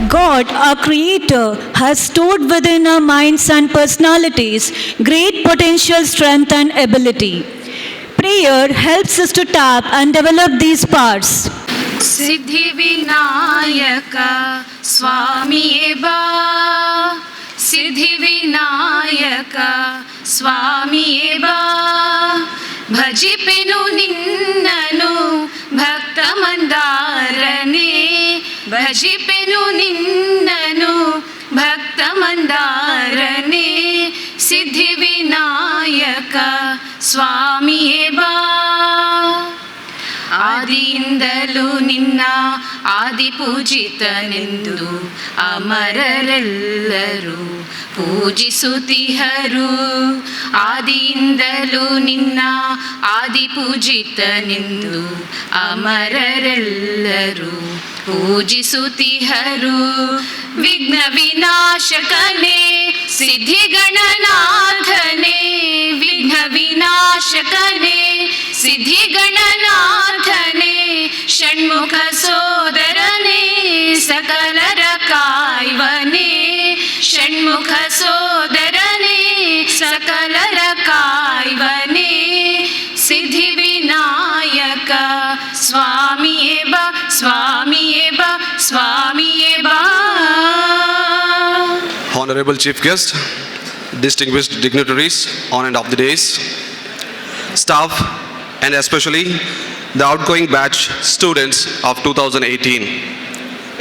God, our Creator, has stored within our minds and personalities great potential, strength, and ability. Prayer helps us to tap and develop these parts. Siddhivinayak स्वामिये बा सिद्धिविनायक स्वामिये बा भजिपेनु निन्ननु भक्तमंदारने भजिपेनु निन्ननु भक्तमंदारने सिद्धिविनायक स्वामिये बा ಆದಿಯಿಂದಲೂ ನಿನ್ನ ಆದಿಪೂಜಿತನೆಂದು ಅಮರರೆಲ್ಲರೂ ಪೂಜಿಸುತ್ತಿಹರು ಆದಿಯಿಂದಲೂ ನಿನ್ನ ಆದಿಪೂಜಿತನೆಂದು ಅಮರರೆಲ್ಲರೂ ಪೂಜಿಸುತ್ತಿಹರು ವಿಘ್ನ ವಿನಾಶಕನೇ ಸಿದ್ಧಿಗಣನಾಥನೇ ವಿಘ್ನ ವಿನಾಶಕನೇ ಸಿದ್ಧಿಗಣನಾಥನೇ ಷಣ್ಮುಖ ಸೋದರನೇ ಸಕಲರ ಕಾಯ್ವನೇ ಷಣ್ಮುಖ ಸೋದರನೇ ಸಕಲರ ಕಾಯ್ವನೇ ಸಿದ್ಧಿವಿನಾಯಕ ಸ್ವಾಮಿಯೇ ಬಾ ಸ್ವಾಮಿಯೇ ಬಾ ಸ್ವಾಮಿಯೇ ಬಾ. Honorable Chief Guest, distinguished dignitaries on and off the days, staff, and especially the outgoing batch students of 2018.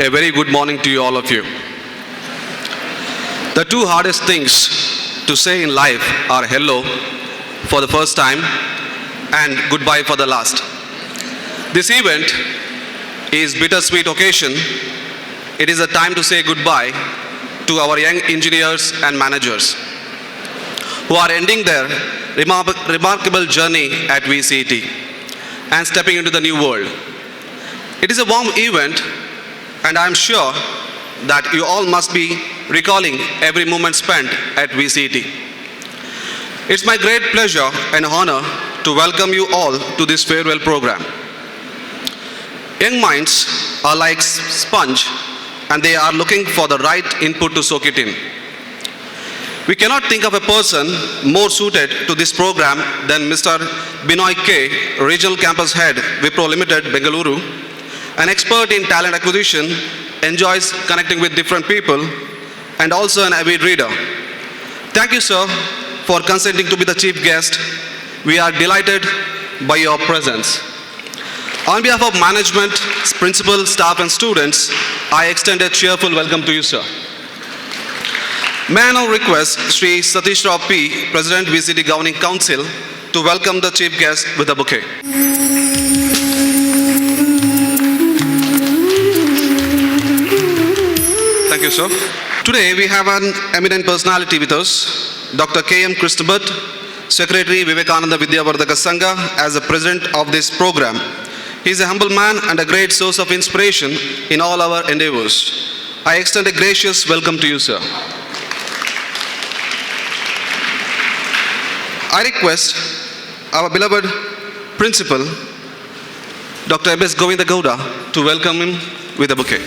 A very good morning to you, all of you. The two hardest things to say in life are hello for the first time and goodbye for the last. This event is bittersweet occasion. It is a time to say goodbye to our young engineers and managers who are ending their remarkable journey at VCET and stepping into the new world. It is a warm event, and I am sure that you all must be recalling every moment spent at VCET. It's my great pleasure and honor to welcome you all to this farewell program. Young minds are like sponge, and they are looking for the right input to soak it in. We cannot think of a person more suited to this program than Mr. Binoy K, Regional Campus Head, Wipro Limited, Bengaluru, an expert in talent acquisition, enjoys connecting with different people, and also an avid reader. Thank you, sir, for consenting to be the chief guest. We are delighted by your presence. On behalf of management, principal, staff, and students, I extend a cheerful welcome to you, sir. May I now request Sri Satish Rao P, President VCT Governing Council, to welcome the chief guest with a bouquet. Thank you, sir. Today we have an eminent personality with us, Dr. K.M. Krishnabhat, Secretary Vivekananda Vidyavardhaka Sangha, as the president of this program. He is a humble man and a great source of inspiration in all our endeavors. I extend a gracious welcome to you, sir. I request our beloved principal, Dr. M.S. Govinda Gowda, to welcome him with a bouquet.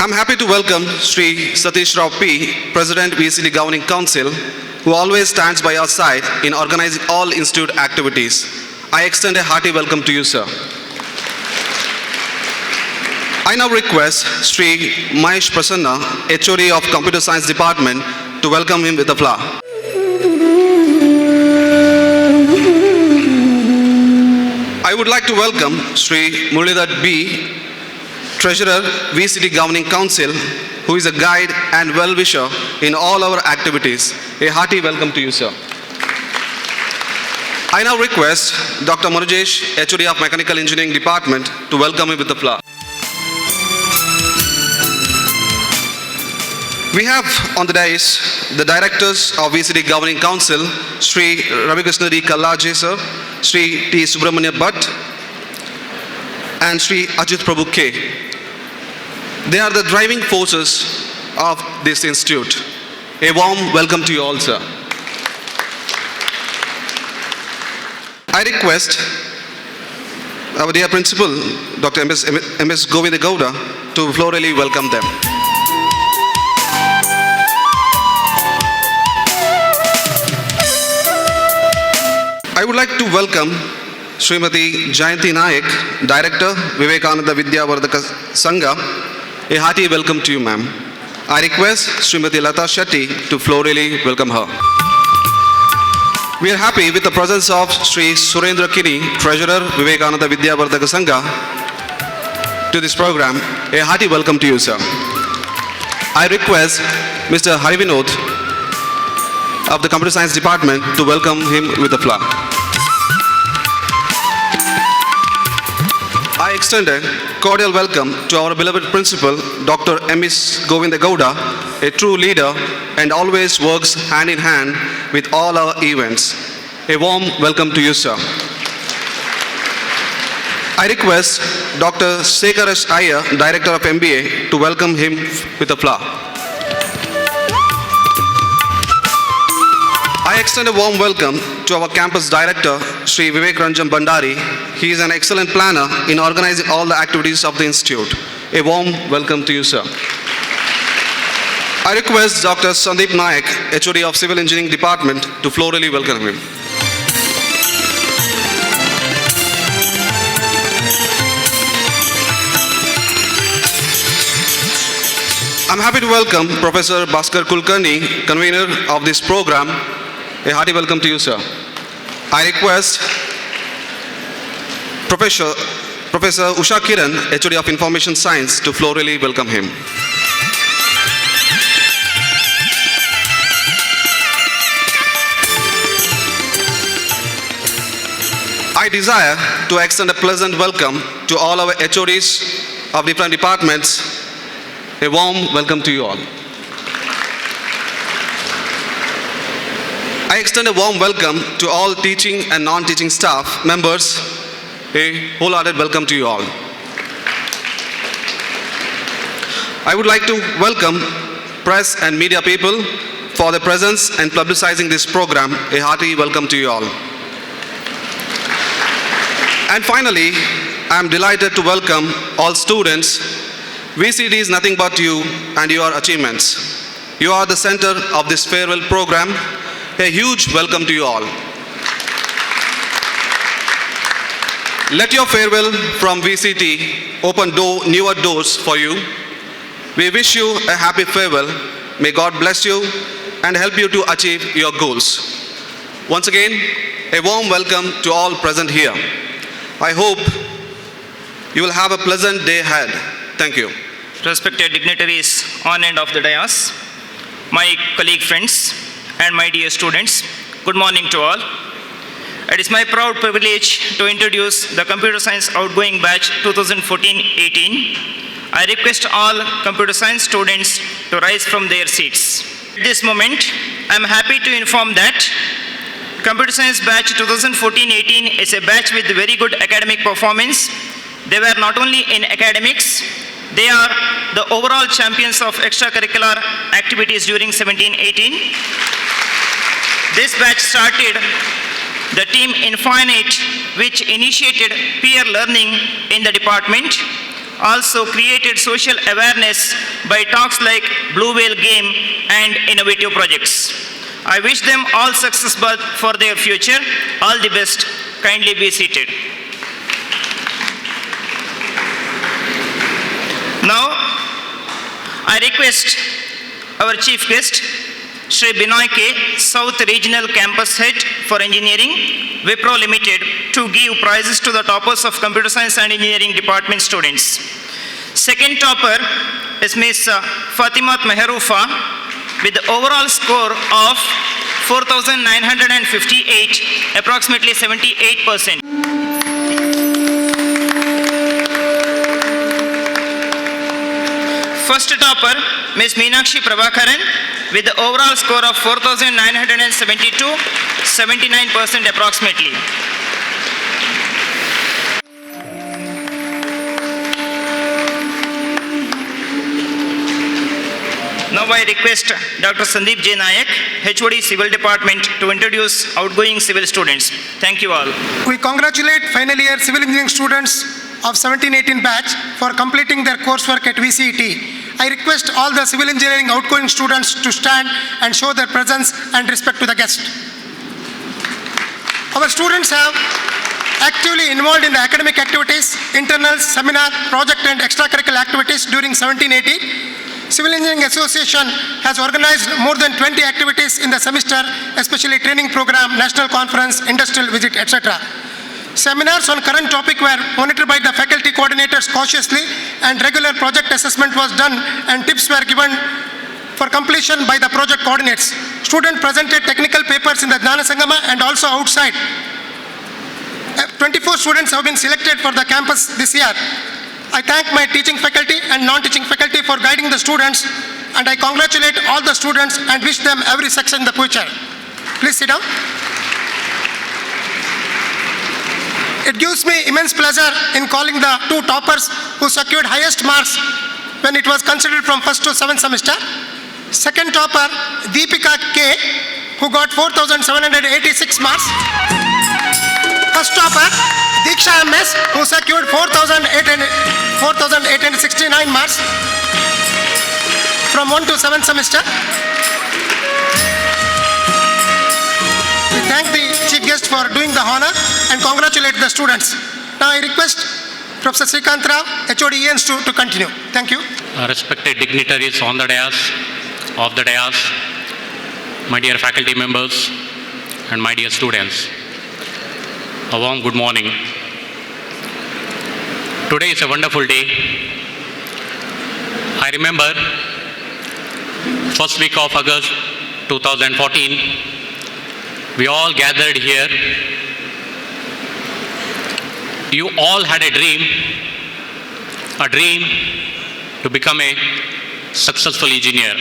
I'm happy to welcome Sri Satish Rao P, President VCT Governing Council, who always stands by our side in organizing all institute activities. I extend a hearty welcome to you, sir. I now request Sri Mahesh Prasanna, HOD of Computer Science Department, to welcome him with a flower. I would like to welcome Sri Muralidhar B, Treasurer, VCT Governing Council, who is a guide and well-wisher in all our activities. A hearty welcome to you, sir. I now request Dr. Manujesh, HOD of Mechanical Engineering Department, to welcome him with a flower. We have on the dais the directors of VCT Governing Council, Sri Ravi Krishna D. Kallaje, sir, Sri T. Subramanya Bhatt, and Sri Ajit Prabhu K. They are the driving forces of this institute. A warm welcome to you all, sir. I request our dear principal, Dr. M.S. Govinda Gowda, to florally welcome them. I would like to welcome Srimati Jayanti Nayak, Director, Vivekananda Vidyavardhaka Sangha. A hearty welcome to you, ma'am. I request Srimati Lata Shetty to florally welcome her. We are happy with the presence of Sri Surendra Kini, Treasurer, Vivekananda Vidyavardhaka Sangha, to this program. A hearty welcome to you, sir. I request Mr. Harivinod of the Computer Science Department to welcome him with a flower. I extend a cordial welcome to our beloved principal, Dr. M.S. Govinda Gowda, a true leader and always works hand in hand with all our events. A warm welcome to you, sir. I request Dr. Sekarash Iyer, Director of MBA, to welcome him with a flower. I extend a warm welcome to our campus director, Sri Vivek Ranjan Bandari. He is an excellent planner in organizing all the activities of the institute. A warm welcome to you, sir. I request Dr. Sandeep Nayak, HOD of Civil Engineering Department, to florally welcome him. I'm happy to welcome Professor Bhaskar Kulkarni, convener of this program. A hearty welcome to you, sir. I request Professor Usha Kiran, HOD of Information Science, to florally welcome him. I desire to extend a pleasant welcome to all our HODs of different departments. A warm welcome to you all. I extend a warm welcome to all teaching and non-teaching staff members. A wholehearted welcome to you all. I would like to welcome press and media people for their presence and publicizing this program. A hearty welcome to you all. And finally, I am delighted to welcome all students. VCD is nothing but you and your achievements. You are the center of this farewell program. A huge welcome to you all. Let your farewell from VCT open newer doors for you. We wish you a happy farewell. May God bless you and help you to achieve your goals. Once again, a warm welcome to all present here. I hope you will have a pleasant day ahead. Thank you. Respected dignitaries on and off the dais, my colleague friends, and my dear students, good morning to all. It is my proud privilege to introduce the Computer Science Outgoing Batch 2014-18. I request all Computer Science students to rise from their seats. At this moment, I am happy to inform that Computer Science Batch 2014-18 is a batch with very good academic performance. They were not only in academics, they are the overall champions of extracurricular activities during 17-18. This batch started the team Infinite, which initiated peer learning in the department, also created social awareness by talks like Blue Whale Game and innovative projects. I wish them all success for their future. All the best. Kindly be seated. Now, I request our chief guest, Shri Binoy K, South Regional Campus Head for Engineering, Wipro Limited, to give prizes to the toppers of Computer Science and Engineering Department students. Second topper is Ms. Fatimat Meherufa with the overall score of 4,958, approximately 78%. First topper, Ms. Meenakshi Prabhakaran, with the overall score of 4,972, 79% approximately. Now I request Dr. Sandeep J. Nayak, HOD Civil Department, to introduce outgoing civil students. Thank you all. We congratulate final year civil engineering students of 17-18 batch for completing their coursework at VCET. I request all the civil engineering outgoing students to stand and show their presence and respect to the guest. Our students have actively involved in the academic activities, internals, seminar, project and extracurricular activities during 17-18. Civil Engineering Association has organized more than 20 activities in the semester, especially training program, national conference, industrial visit, etc. Seminars on current topic were monitored by the faculty coordinators cautiously, and regular project assessment was done and tips were given for completion by the project coordinates. Students presented technical papers in the Jnana Sangama and also outside. 24 students have been selected for the campus this year. I thank my teaching faculty and non-teaching faculty for guiding the students, and I congratulate all the students and wish them every success in the future. Please sit down. It gives me immense pleasure in calling the two toppers who secured highest marks when it was considered from first to seventh semester. Second topper, Deepika K, who got 4,786 marks. First topper, Diksha MS, who secured 4,869 marks from 1 to 7th semester. We thank the chief guest for doing the honor and congratulate the students. Now I request Professor Srikanth Rao, HOD ENs to continue. Thank you. Respected dignitaries on the dais, off the dais, my dear faculty members and my dear students, a warm good morning. Today is a wonderful day. I remember first week of August 2014, we all gathered here. You all had a dream to become a successful engineer.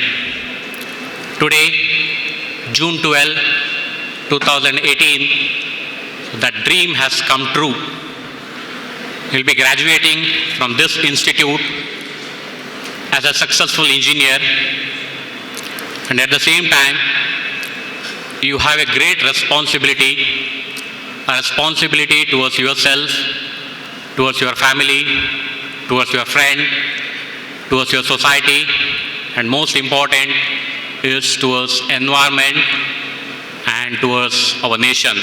Today, June 12, 2018, that dream has come true. You'll be graduating from this institute as a successful engineer, and at the same time, you have a great responsibility towards yourself, towards your family, towards your friend, towards your society, and most important is towards environment and towards our nation.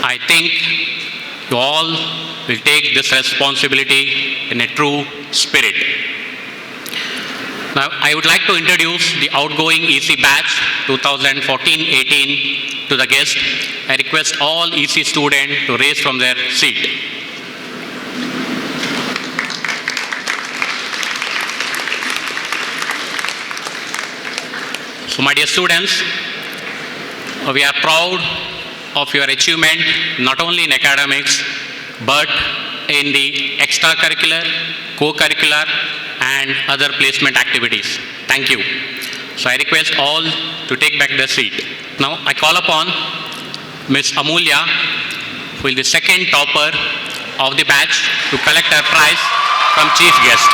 I think you all will take this responsibility in a true spirit. Now, I would like to introduce the outgoing EC batch 2014-18 to the guest. I request all EC students to raise from their seat. So, my dear students, we are proud of your achievement, not only in academics, but in the extracurricular, co-curricular, and other placement activities. Thank you. So I request all to take back their seat. Now I call upon Ms. Amulya, who is the second topper of the batch, to collect her prize from chief guest.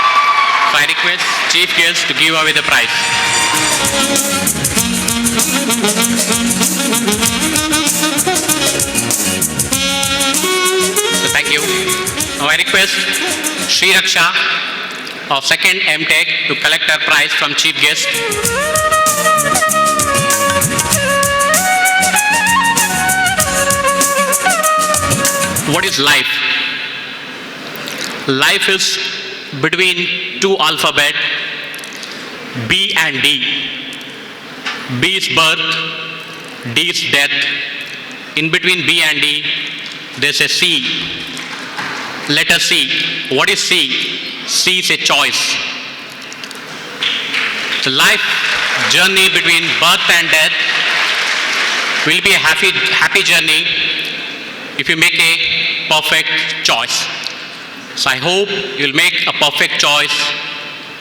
So I request chief guest to give away the prize. So thank you. Now I request Sri Raksha of second MTech to collect her prize from chief guest. What is life? Life is between two alphabets, B and D. B is birth, D is death. In between B and D, there's a C. Letter C. What is C? C is a choice. The life journey between birth and death will be a happy journey if you make a perfect choice. So I hope you'll make a perfect choice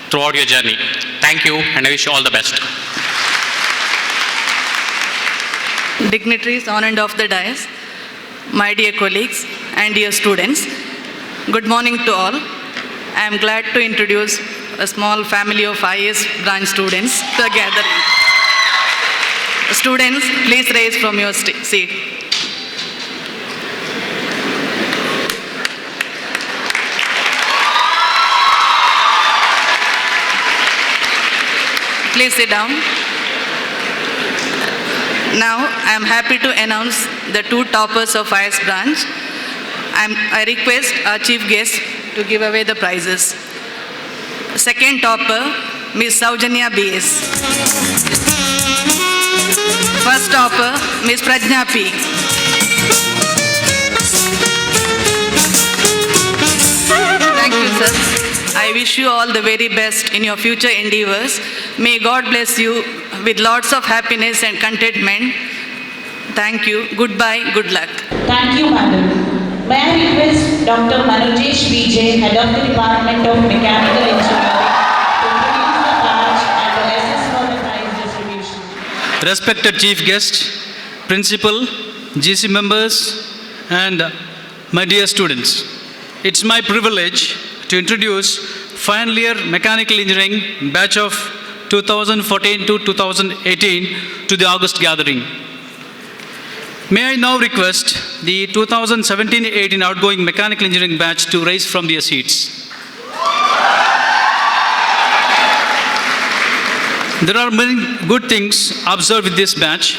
throughout your journey. Thank you, and I wish you all the best. Dignitaries on and off the dais, my dear colleagues and dear students, good morning to all. I am glad to introduce a small family of IS branch students to a gathering. Students, please rise from your seat. Please sit down. Now, I am happy to announce the two toppers of IS branch. I request our chief guest to give away the prizes. Second topper, Ms. Saujanya BS. First topper, Ms. Prajna P. Thank you, sir. I wish you all the very best in your future endeavors. May God bless you with lots of happiness and contentment. Thank you. Goodbye. Good luck. Thank you, Madam. May I request Dr. Manujesh Vijay, Head of the Department of Mechanical Engineering, to produce the badge and to assist for the prize distribution. Respected Chief Guest, Principal, GC members, and my dear students, it's my privilege to introduce final year Mechanical Engineering batch of 2014 to 2018 to the August gathering. May I now request the 2017-18 outgoing Mechanical Engineering batch to rise from their seats. There are many good things observed with this batch.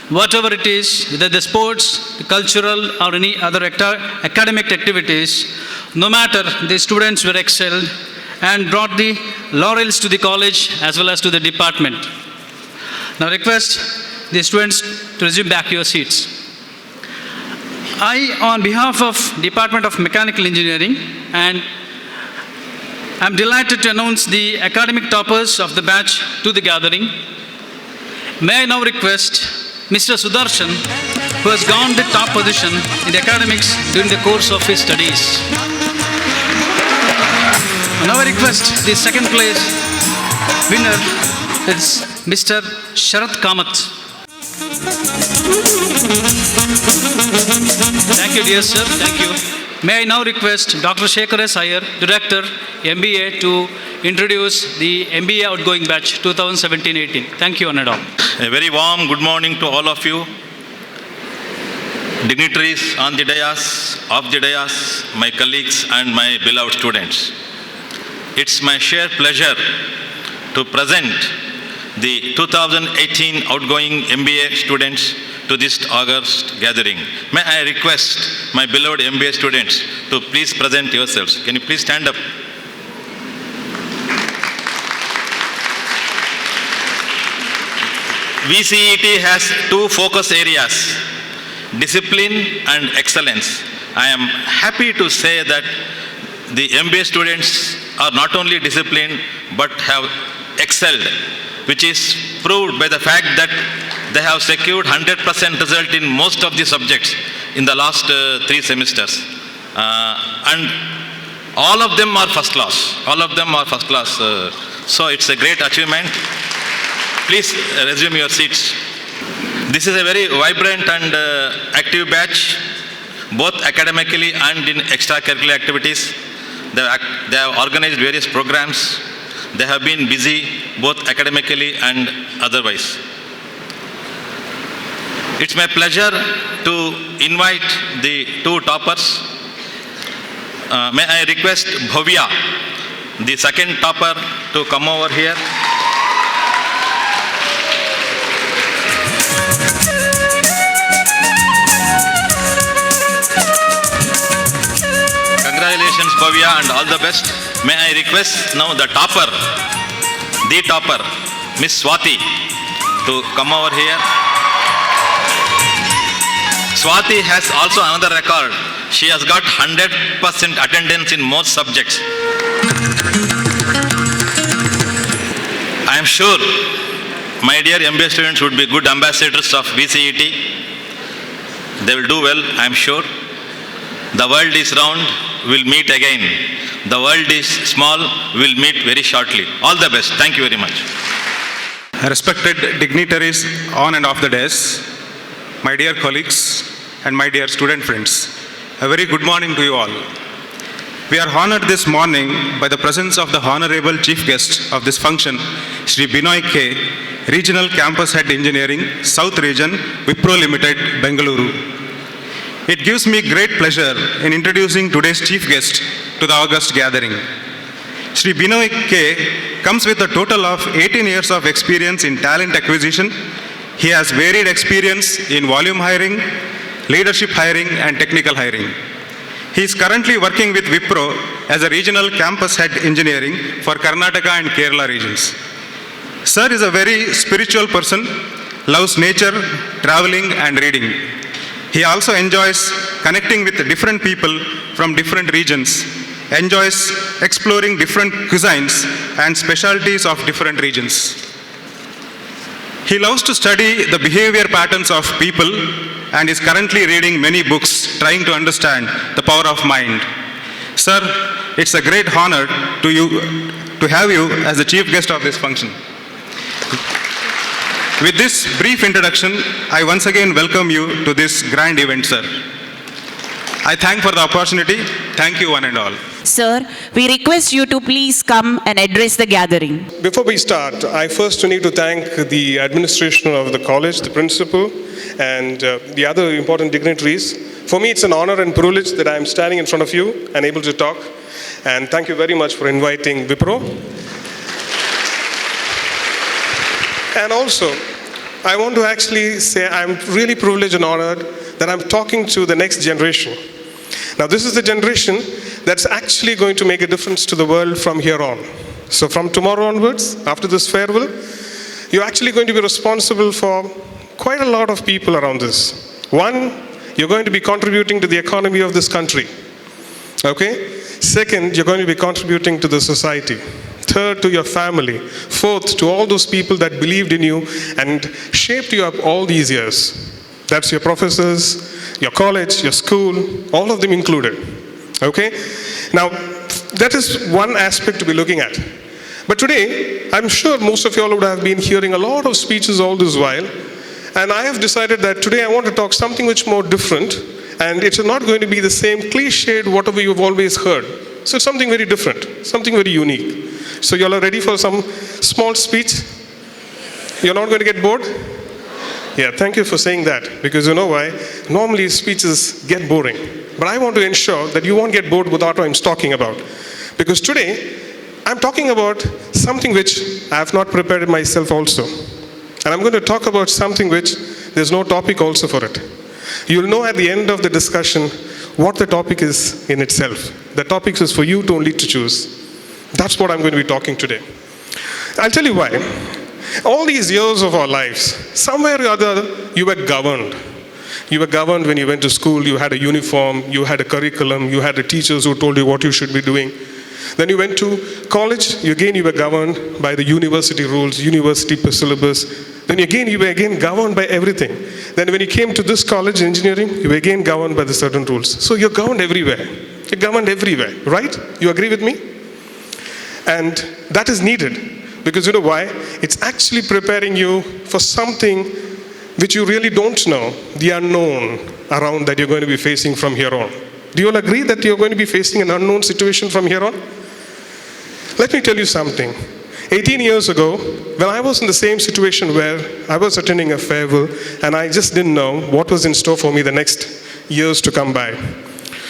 Whatever it is, whether the sports, the cultural, or any other academic activities, no matter, the students were excelled and brought the laurels to the college as well as to the department. Now request the students to resume back your seats. I, on behalf of Department of Mechanical Engineering, and I'm delighted to announce the academic toppers of the batch to the gathering. May I now request Mr. Sudarshan, who has gone the top position in the academics during the course of his studies. Now I request the second place winner is Mr. Sharat Kamath. Thank you, dear sir. Thank you. May I now request Dr. Shekhar S. Iyer, Director, MBA, to introduce the MBA outgoing batch 2017-18. Thank you, Anadam. A very warm good morning to all of you. Dignitaries on the dais, off the dais, my colleagues and my beloved students. It's my sheer pleasure to present the 2018 outgoing MBA students to this August gathering. May I request my beloved MBA students to please present yourselves. Can you please stand up? VCET has two focus areas, discipline and excellence. I am happy to say that the MBA students are not only disciplined but have excelled, which is proved by the fact that they have secured 100% result in most of the subjects in the last 3 semesters. And all of them are first class. All of them are first class. So it's a great achievement. Please resume your seats. This is a very vibrant and active batch, both academically and in extracurricular activities. They have organized various programs. They have been busy both academically and otherwise. It's my pleasure to invite the two toppers. May I request Bhavya, the second topper, to come over here. Congratulations, Bhavya, and all the best. May I request now the topper, Miss Swati, to come over here. Swati has also another record. She has got 100% attendance in most subjects. I am sure my dear MBA students would be good ambassadors of VCET. They will do well, I am sure. The world is round, we'll meet again. The world is small, we'll meet very shortly. All the best. Thank you very much. Respected dignitaries on and off the dais, my dear colleagues and my dear student friends, a very good morning to you all. We are honored this morning by the presence of the Honorable Chief Guest of this function, Shri Binoy K, Regional Campus Head Engineering, South Region, Wipro Limited, Bengaluru. It gives me great pleasure in introducing today's chief guest to the august gathering. Shri Binoy K comes with a total of 18 years of experience in talent acquisition. He has varied experience in volume hiring, leadership hiring, and technical hiring. He is currently working with Wipro as a regional campus head engineering for Karnataka and Kerala regions. Sir is a very spiritual person, loves nature, traveling, and reading. He also enjoys connecting with different people from different regions, enjoys exploring different cuisines and specialties of different regions. He loves to study the behavior patterns of people and is currently reading many books trying to understand the power of mind. Sir, it's a great honor to have you as the chief guest of this function. With this brief introduction, I once again welcome you to this grand event, sir. I thank for the opportunity. Thank you one and all. Sir, we request you to please come and address the gathering. Before we start, I first need to thank the administration of the college, the principal, and the other important dignitaries. For me, it's an honor and privilege that I am standing in front of you and able to talk. And thank you very much for inviting Wipro. And also, I want to actually say I'm really privileged and honored that I'm talking to the next generation. Now, this is the generation that's actually going to make a difference to the world from here on. So from tomorrow onwards, after this farewell, you're actually going to be responsible for quite a lot of people around this. One, you're going to be contributing to the economy of this country. Okay? Second, you're going to be contributing to the society. Third, to your family. Fourth, to all those people that believed in you and shaped you up all these years. That's your professors, your college, your school, all of them included. Okay? Now, that is one aspect to be looking at. But today, I'm sure most of you all would have been hearing a lot of speeches all this while. And I have decided that today I want to talk something which more different. And it's not going to be the same cliched whatever you've always heard. So it's something very different, something very unique. So you all are ready for some small speech? You're not going to get bored? Yeah, thank you for saying that, because you know why? Normally speeches get boring. But I want to ensure that you won't get bored with what I'm talking about. Because today, I'm talking about something which I have not prepared myself also. And I'm going to talk about something which there's no topic also for it. You'll know at the end of the discussion what the topic is in itself. The topic is for you to only to choose. That's what I'm going to be talking today. I'll tell you why. All these years of our lives, somewhere or other, you were governed. You were governed when you went to school, you had a uniform, you had a curriculum, you had the teachers who told you what you should be doing. Then you went to college, you were governed by the university rules, university syllabus. Then you were again governed by everything. Then when you came to this college, engineering, you were again governed by the certain rules. So you're governed everywhere. You're governed everywhere, right? You agree with me? And that is needed. Because you know why? It's actually preparing you for something which you really don't know, the unknown around that you're going to be facing from here on. Do you all agree that you're going to be facing an unknown situation from here on? Let me tell you something. 18 years ago, when I was in the same situation where I was attending a farewell and I just didn't know what was in store for me the next years to come by.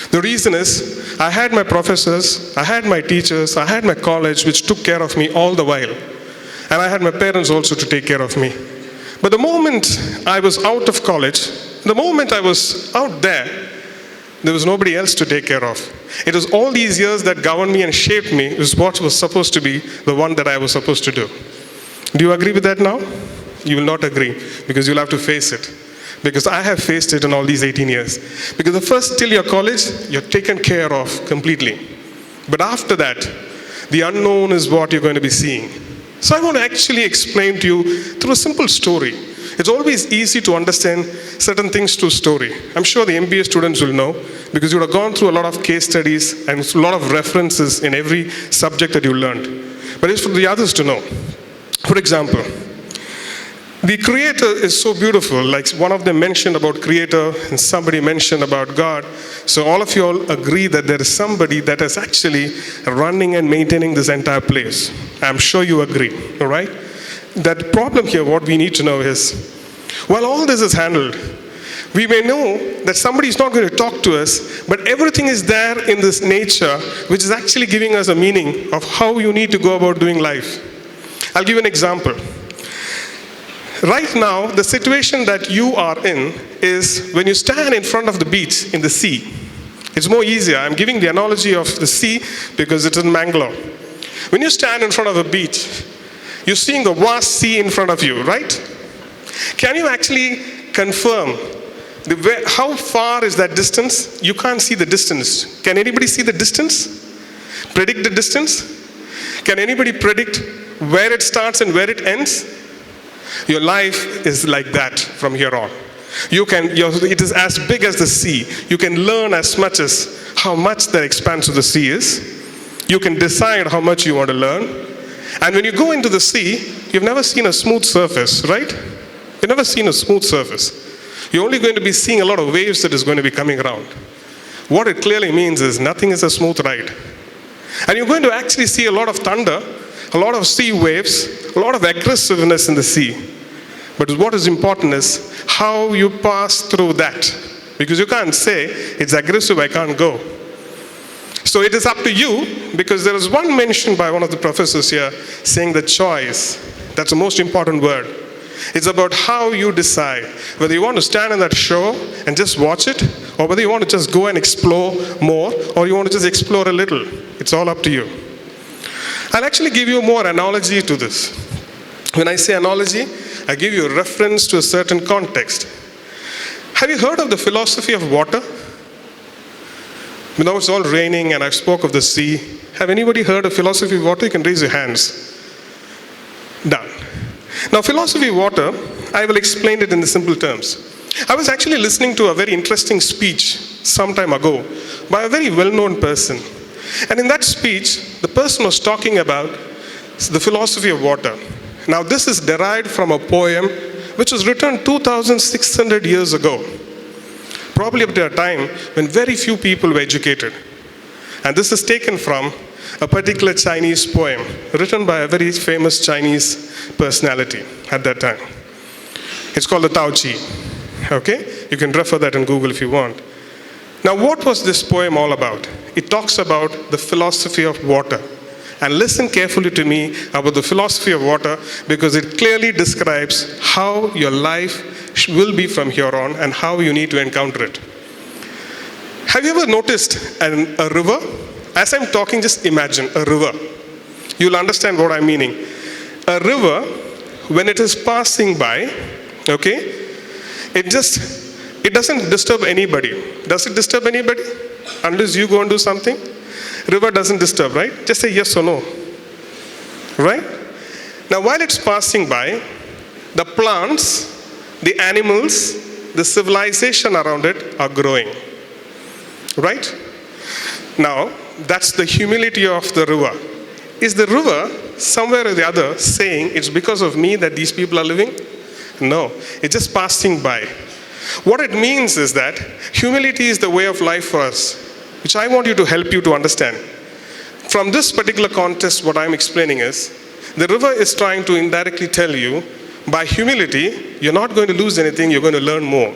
The reason is, I had my professors, I had my teachers, I had my college which took care of me all the while. And I had my parents also to take care of me. But the moment I was out of college, the moment I was out there was nobody else to take care of. It was all these years that governed me and shaped me is what was supposed to be the one that I was supposed to do. Do you agree with that now? You will not agree, because you'll have to face it. Because I have faced it in all these 18 years. Because the first, till your college, you're taken care of completely. But after that, the unknown is what you're going to be seeing. So I want to actually explain to you through a simple story. It's always easy to understand certain things through story. I'm sure the MBA students will know, because you would have gone through a lot of case studies and a lot of references in every subject that you learned. But it's for the others to know. For example, The Creator is so beautiful. Like one of them mentioned about Creator and somebody mentioned about God. So all of you all agree that there is somebody that is actually running and maintaining this entire place. I'm sure you agree, all right? That problem here, what we need to know is, while all this is handled, we may know that somebody is not going to talk to us, but everything is there in this nature, which is actually giving us a meaning of how you need to go about doing life. I'll give you an example. Right now, the situation that you are in is when you stand in front of the beach in the sea. It's more easier. I'm giving the analogy of the sea because it's in Mangalore. When you stand in front of a beach, you're seeing the vast sea in front of you, right? Can you actually confirm how far is that distance? You can't see the distance. Can anybody see the distance? Predict the distance? Can anybody predict where it starts and where it ends? Your life is like that from here on. It is as big as the sea. You can learn as much as how much the expanse of the sea is. You can decide how much you want to learn. And when you go into the sea, you've never seen a smooth surface, right? You've never seen a smooth surface. You're only going to be seeing a lot of waves that is going to be coming around. What it clearly means is nothing is a smooth ride. And you're going to actually see a lot of thunder, a lot of sea waves, a lot of aggressiveness in the sea. But what is important is how you pass through that. Because you can't say, it's aggressive, I can't go. So it is up to you, because there is one mention by one of the professors here saying the choice. That's the most important word. It's about how you decide whether you want to stand on that shore and just watch it, or whether you want to just go and explore more, or you want to just explore a little. It's all up to you. I'll actually give you more analogy to this. When I say analogy, I give you a reference to a certain context. Have you heard of the philosophy of water? Now it's all raining and I've spoke of the sea. Have anybody heard of philosophy of water? You can raise your hands. Done. Now philosophy of water, I will explain it in the simple terms. I was actually listening to a very interesting speech some time ago by a very well-known person. And in that speech, the person was talking about the philosophy of water. Now this is derived from a poem which was written 2,600 years ago. Probably up to a time when very few people were educated. And this is taken from a particular Chinese poem written by a very famous Chinese personality at that time. It's called the Tao Chi. Okay? You can refer that in Google if you want. Now what was this poem all about? It talks about the philosophy of water. And listen carefully to me about the philosophy of water, because it clearly describes how your life will be from here on and how you need to encounter it. Have you ever noticed a river? As I'm talking, just imagine a river. You'll understand what I'm meaning. A river, when it is passing by, okay, it doesn't disturb anybody. Does it disturb anybody? Unless you go and do something? River doesn't disturb, right? Just say yes or no. Right? Now while it's passing by, the plants, the animals, the civilization around it are growing. Right? Now, that's the humility of the river. Is the river somewhere or the other saying it's because of me that these people are living? No, it's just passing by. What it means is that humility is the way of life for us, which I want you to help you to understand. From this particular context, what I'm explaining is, the river is trying to indirectly tell you, by humility, you're not going to lose anything, you're going to learn more.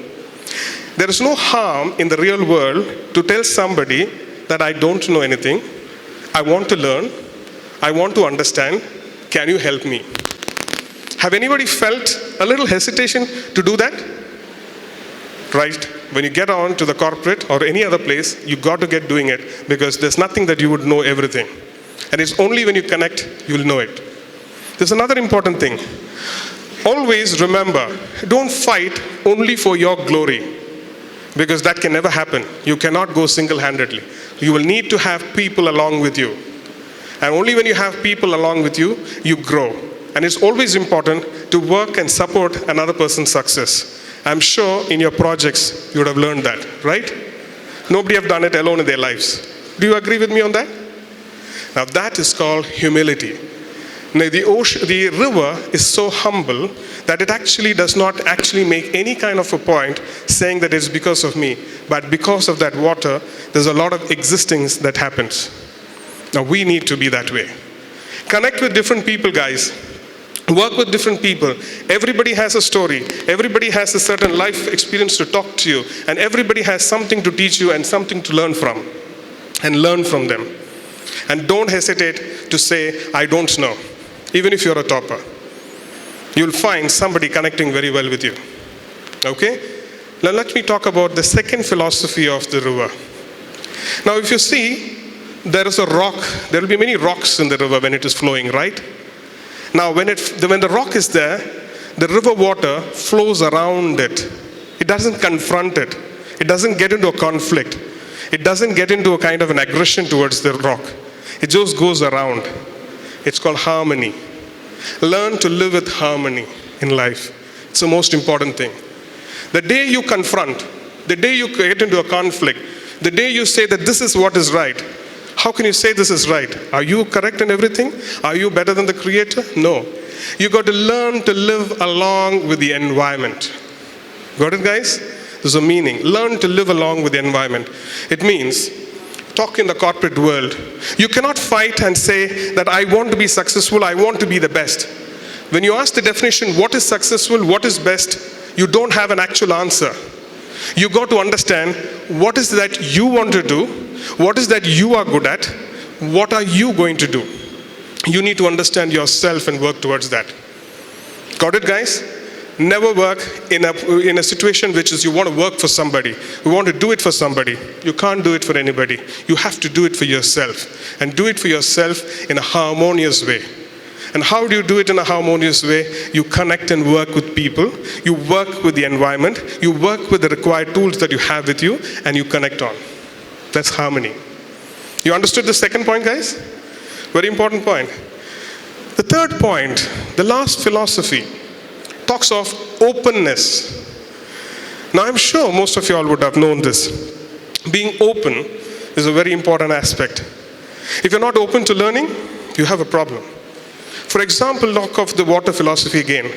There is no harm in the real world to tell somebody that I don't know anything, I want to learn, I want to understand, can you help me? Have anybody felt a little hesitation to do that? Right? When you get on to the corporate or any other place, you got to get doing it, because there's nothing that you would know everything. And it's only when you connect, you'll know it. There's another important thing. Always remember, don't fight only for your glory, because that can never happen. You cannot go single-handedly. You will need to have people along with you. And only when you have people along with you, you grow. And it's always important to work and support another person's success. I'm sure in your projects, you would have learned that, right? Nobody have done it alone in their lives. Do you agree with me on that? Now that is called humility. Now, the river is so humble that it actually does not actually make any kind of a point saying that it's because of me. But because of that water, there's a lot of existence that happens. Now, we need to be that way. Connect with different people, guys. Work with different people. Everybody has a story. Everybody has a certain life experience to talk to you. And everybody has something to teach you and something to learn from. And learn from them. And don't hesitate to say, I don't know. Even if you're a topper. You'll find somebody connecting very well with you. Okay? Now let me talk about the second philosophy of the river. Now if you see, there is a rock. There will be many rocks in the river when it is flowing, right? Now when the rock is there, the river water flows around it. It doesn't confront it. It doesn't get into a conflict. It doesn't get into a kind of an aggression towards the rock. It just goes around. It's called harmony. Learn to live with harmony in life. It's the most important thing. The day you confront, the day you get into a conflict, the day you say that this is what is right, how can you say this is right? Are you correct in everything? Are you better than the Creator? No. You got to learn to live along with the environment. Got it, guys? There's a meaning. Learn to live along with the environment. It means, talk in the corporate world. You cannot fight and say that I want to be successful, I want to be the best. When you ask the definition, what is successful, what is best, you don't have an actual answer. You got to understand what is that you want to do, what is that you are good at, what are you going to do. You need to understand yourself and work towards that. Got it, guys? Never work in a situation which is you want to work for somebody. You want to do it for somebody. You can't do it for anybody. You have to do it for yourself. And do it for yourself in a harmonious way. And how do you do it in a harmonious way? You connect and work with people. You work with the environment. You work with the required tools that you have with you. And you connect on. That's harmony. You understood the second point, guys? Very important point. The third point, the last philosophy, talks of openness. Now I'm sure most of you all would have known this. Being open is a very important aspect. If you're not open to learning, you have a problem. For example, talk of the water philosophy again.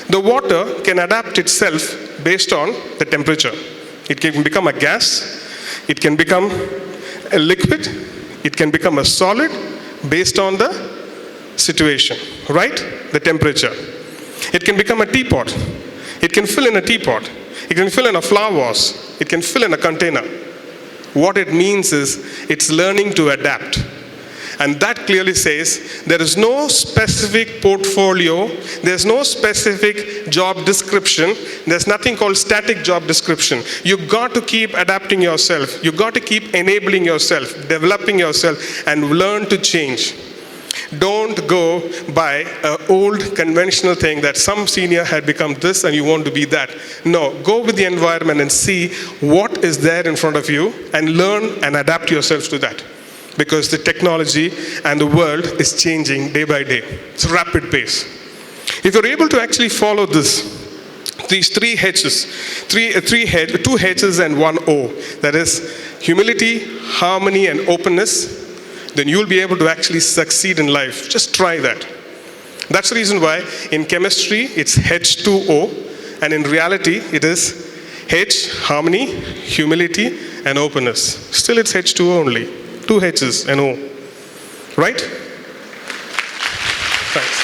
The water can adapt itself based on the temperature. It can become a gas, it can become a liquid, it can become a solid based on the situation, right? The temperature. It can become a teapot. It can fill in a teapot. It can fill in a flower vase. It can fill in a container. What it means is it's learning to adapt. And that clearly says there is no specific portfolio, there's no specific job description, there's nothing called static job description. You've got to keep adapting yourself. You've got to keep enabling yourself, developing yourself, and learn to change. Don't go by an old conventional thing that some senior had become this and you want to be that. No, go with the environment and see what is there in front of you and learn and adapt yourself to that. Because the technology and the world is changing day by day. It's a rapid pace. If you're able to actually follow these three H's, two H's and one O, that is humility, harmony, and openness, then you'll be able to actually succeed in life. Just try that. That's the reason why in chemistry it's H2O, and in reality it is H, harmony, humility, and openness. Still it's H2O only. Two H's and O. Right? Thanks.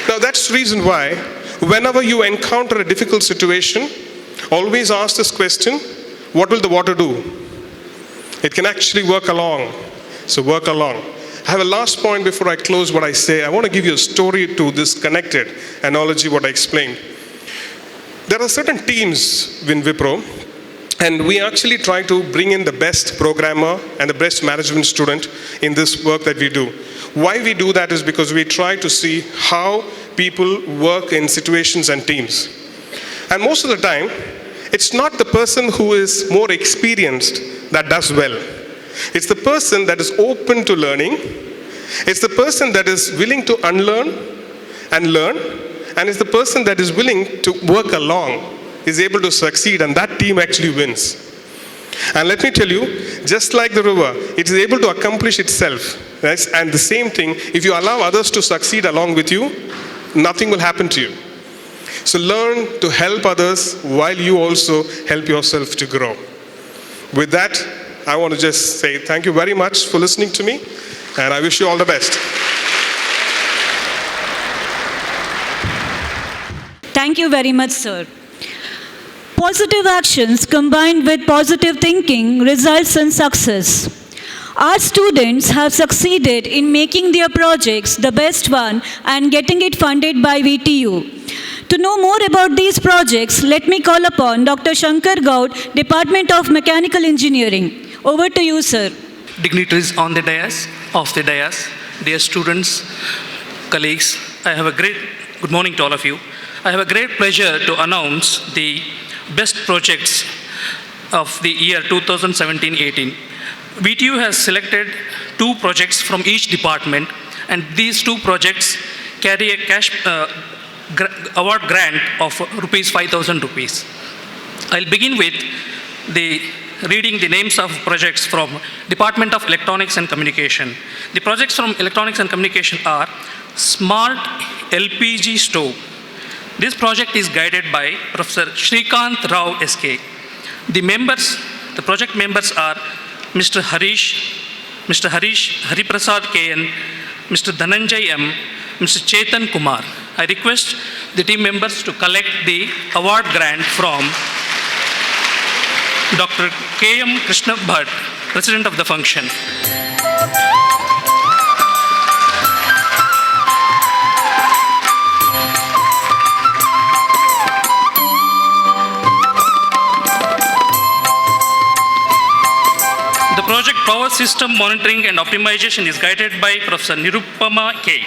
Now that's the reason why whenever you encounter a difficult situation, always ask this question, what will the water do? It can actually work along. So work along. I have a last point before I close what I say. I want to give you a story to this connected analogy, what I explained. There are certain teams in Wipro, and we actually try to bring in the best programmer and the best management student in this work that we do. Why we do that is because we try to see how people work in situations and teams. And most of the time, it's not the person who is more experienced that does well. It's the person that is open to learning. It's the person that is willing to unlearn and learn. And it's the person that is willing to work along, is able to succeed, and that team actually wins. And let me tell you, just like the river, it is able to accomplish itself Yes? And the same thing, if you allow others to succeed along with you, nothing will happen to you. So learn to help others while you also help yourself to grow. With that, I want to just say thank you very much for listening to me, and I wish you all the best. Thank you very much, sir. Positive actions combined with positive thinking results in success. Our students have succeeded in making their projects the best one and getting it funded by VTU. To know more about these projects, let me call upon Dr. Shankar Gaud, Department of Mechanical Engineering. Over to you, sir. Dignitaries on the dais, off the dais, dear students, colleagues, good morning to all of you. I have a great pleasure to announce the best projects of the year 2017-18. VTU has selected 2 projects from each department, and these 2 projects carry a cash award grant of rupees 5,000 rupees. I'll begin with reading the names of projects from Department of Electronics and Communication. The projects from Electronics and Communication are Smart LPG Stove. This project is guided by Professor Shrikant Rao SK. The project members are Mr. Hariprasad KN, Mr. Dhananjay M, Mr. Chetan Kumar. I request the team members to collect the award grant from Dr. K.M. Krishna Bhatt, President of the function. The project Power System Monitoring and Optimization is guided by Professor Nirupama K.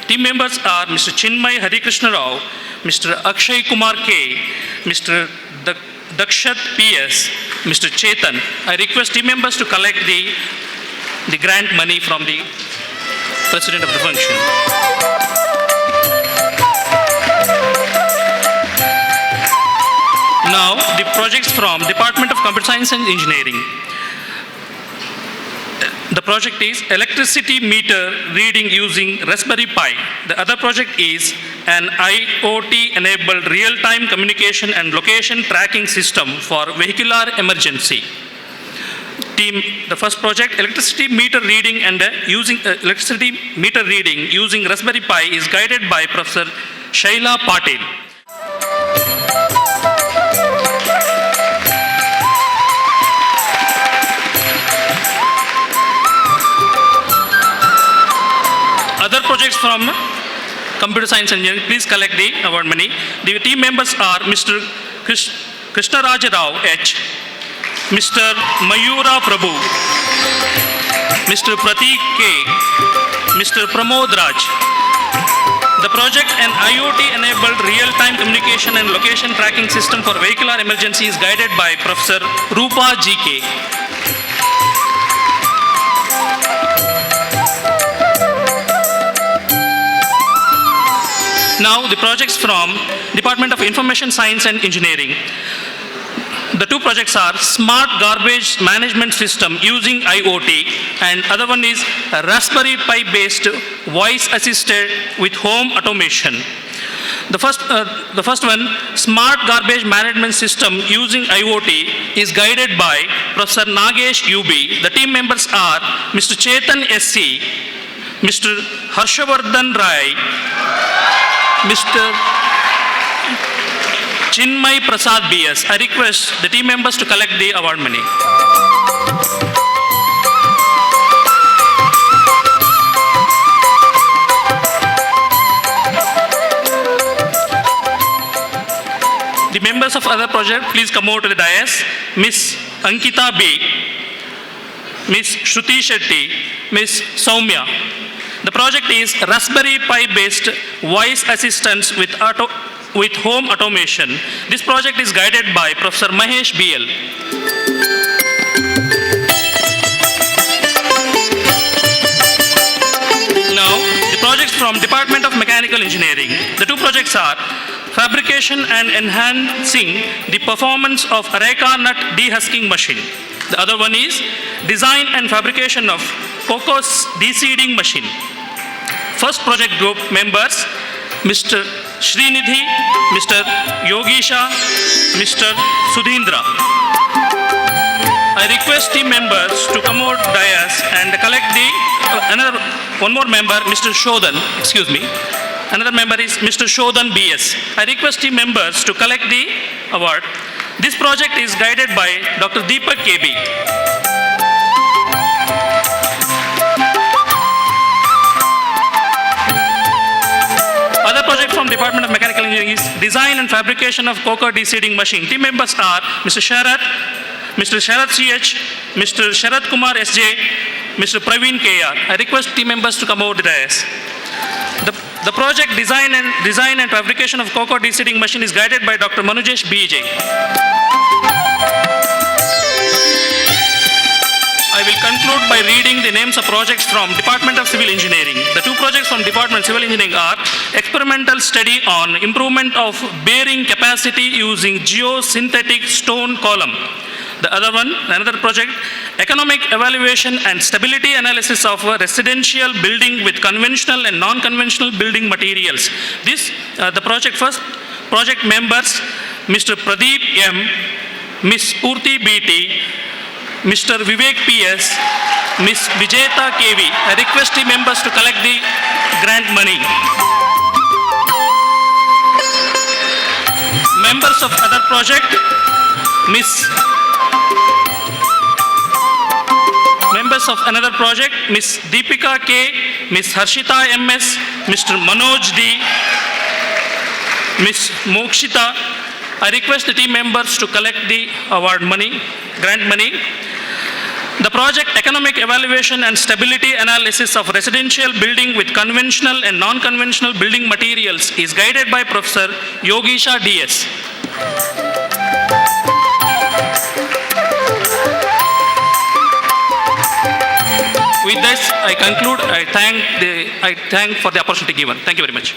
Team members are Mr. Chinmay Harikrishna Rao, Mr. Akshay Kumar K, Mr. Dakshat PS, Mr. Chetan. I request team members to collect the grant money from the President of the function. Now, the projects from Department of Computer Science and Engineering. The project is electricity meter reading using Raspberry Pi. The other project is an IoT-enabled real-time communication and location tracking system for vehicular emergency. The first project, electricity meter reading using Raspberry Pi, is guided by Professor Shaila Patil. Other projects from Computer Science Engineering, please collect the award money. The team members are Mr. Krishnaraj Rao H, Mr. Mayura Prabhu, Mr. Pratik K, Mr. Pramod Raj. The project, an IoT-enabled real-time communication and location tracking system for vehicular emergency, is guided by Professor Rupa GK. Now, the projects from Department of Information Science and Engineering. The 2 projects are Smart Garbage Management System using IoT, and other one is a Raspberry Pi based voice assisted with home automation. The first one, Smart Garbage Management System using IoT, is guided by Professor Nagesh UB. The team members are Mr. Chetan SC, Mr. Harshavardhan Rai, Mr. Chinmay Prasad BS. I request the team members to collect the award money. The members of other project, please come over to the dais. Miss Ankita B, Miss Shruti Shetty, Miss Soumya. The project is Raspberry Pi based voice assistance with home automation. This project is guided by Professor Mahesh BL. Now, the projects from Department of Mechanical Engineering. The 2 projects are fabrication and enhancing the performance of Areca nut dehusking machine. The other one is design and fabrication of cocoa de-seeding machine. First project group members, Mr. Srinidhi, Mr. Yogisha, Mr. Sudhindra. I request team members to come out dais and collect one more member, Mr. Shodhan, excuse me. Another member is Mr. Shodhan BS. I request team members to collect the award. This project is guided by Dr. Deepak KB. Other project from Department of Mechanical Engineering is design and fabrication of cocoa de-seeding machine. Team members are Mr. Sharat, Mr. Sharat CH, Mr. Sharat Kumar SJ, Mr. Praveen KR. I request team members to come over the dais. The project design and fabrication of cocoa de-seeding machine is guided by Dr. Manujesh BJ. I will conclude by reading the names of projects from Department of Civil Engineering. The two projects from Department of Civil Engineering are experimental study on improvement of bearing capacity using geosynthetic stone column. The other one, another project, economic evaluation and stability analysis of a residential building with conventional and non-conventional building materials. The project first, project members, Mr. Pradeep M, Ms. Purti BT, Mr. Vivek PS, Ms. Vijeta KV. I request the members to collect the grant money. Members of other project, members of another project, Ms. Deepika K, Ms. Harshita MS, Mr. Manoj D, Ms. Mokshita. I request the team members to collect the award money, grant money. The project economic evaluation and stability analysis of residential building with conventional and non-conventional building materials is guided by Professor Yogisha DS. With this, I conclude. I thank for the opportunity given. Thank you very much.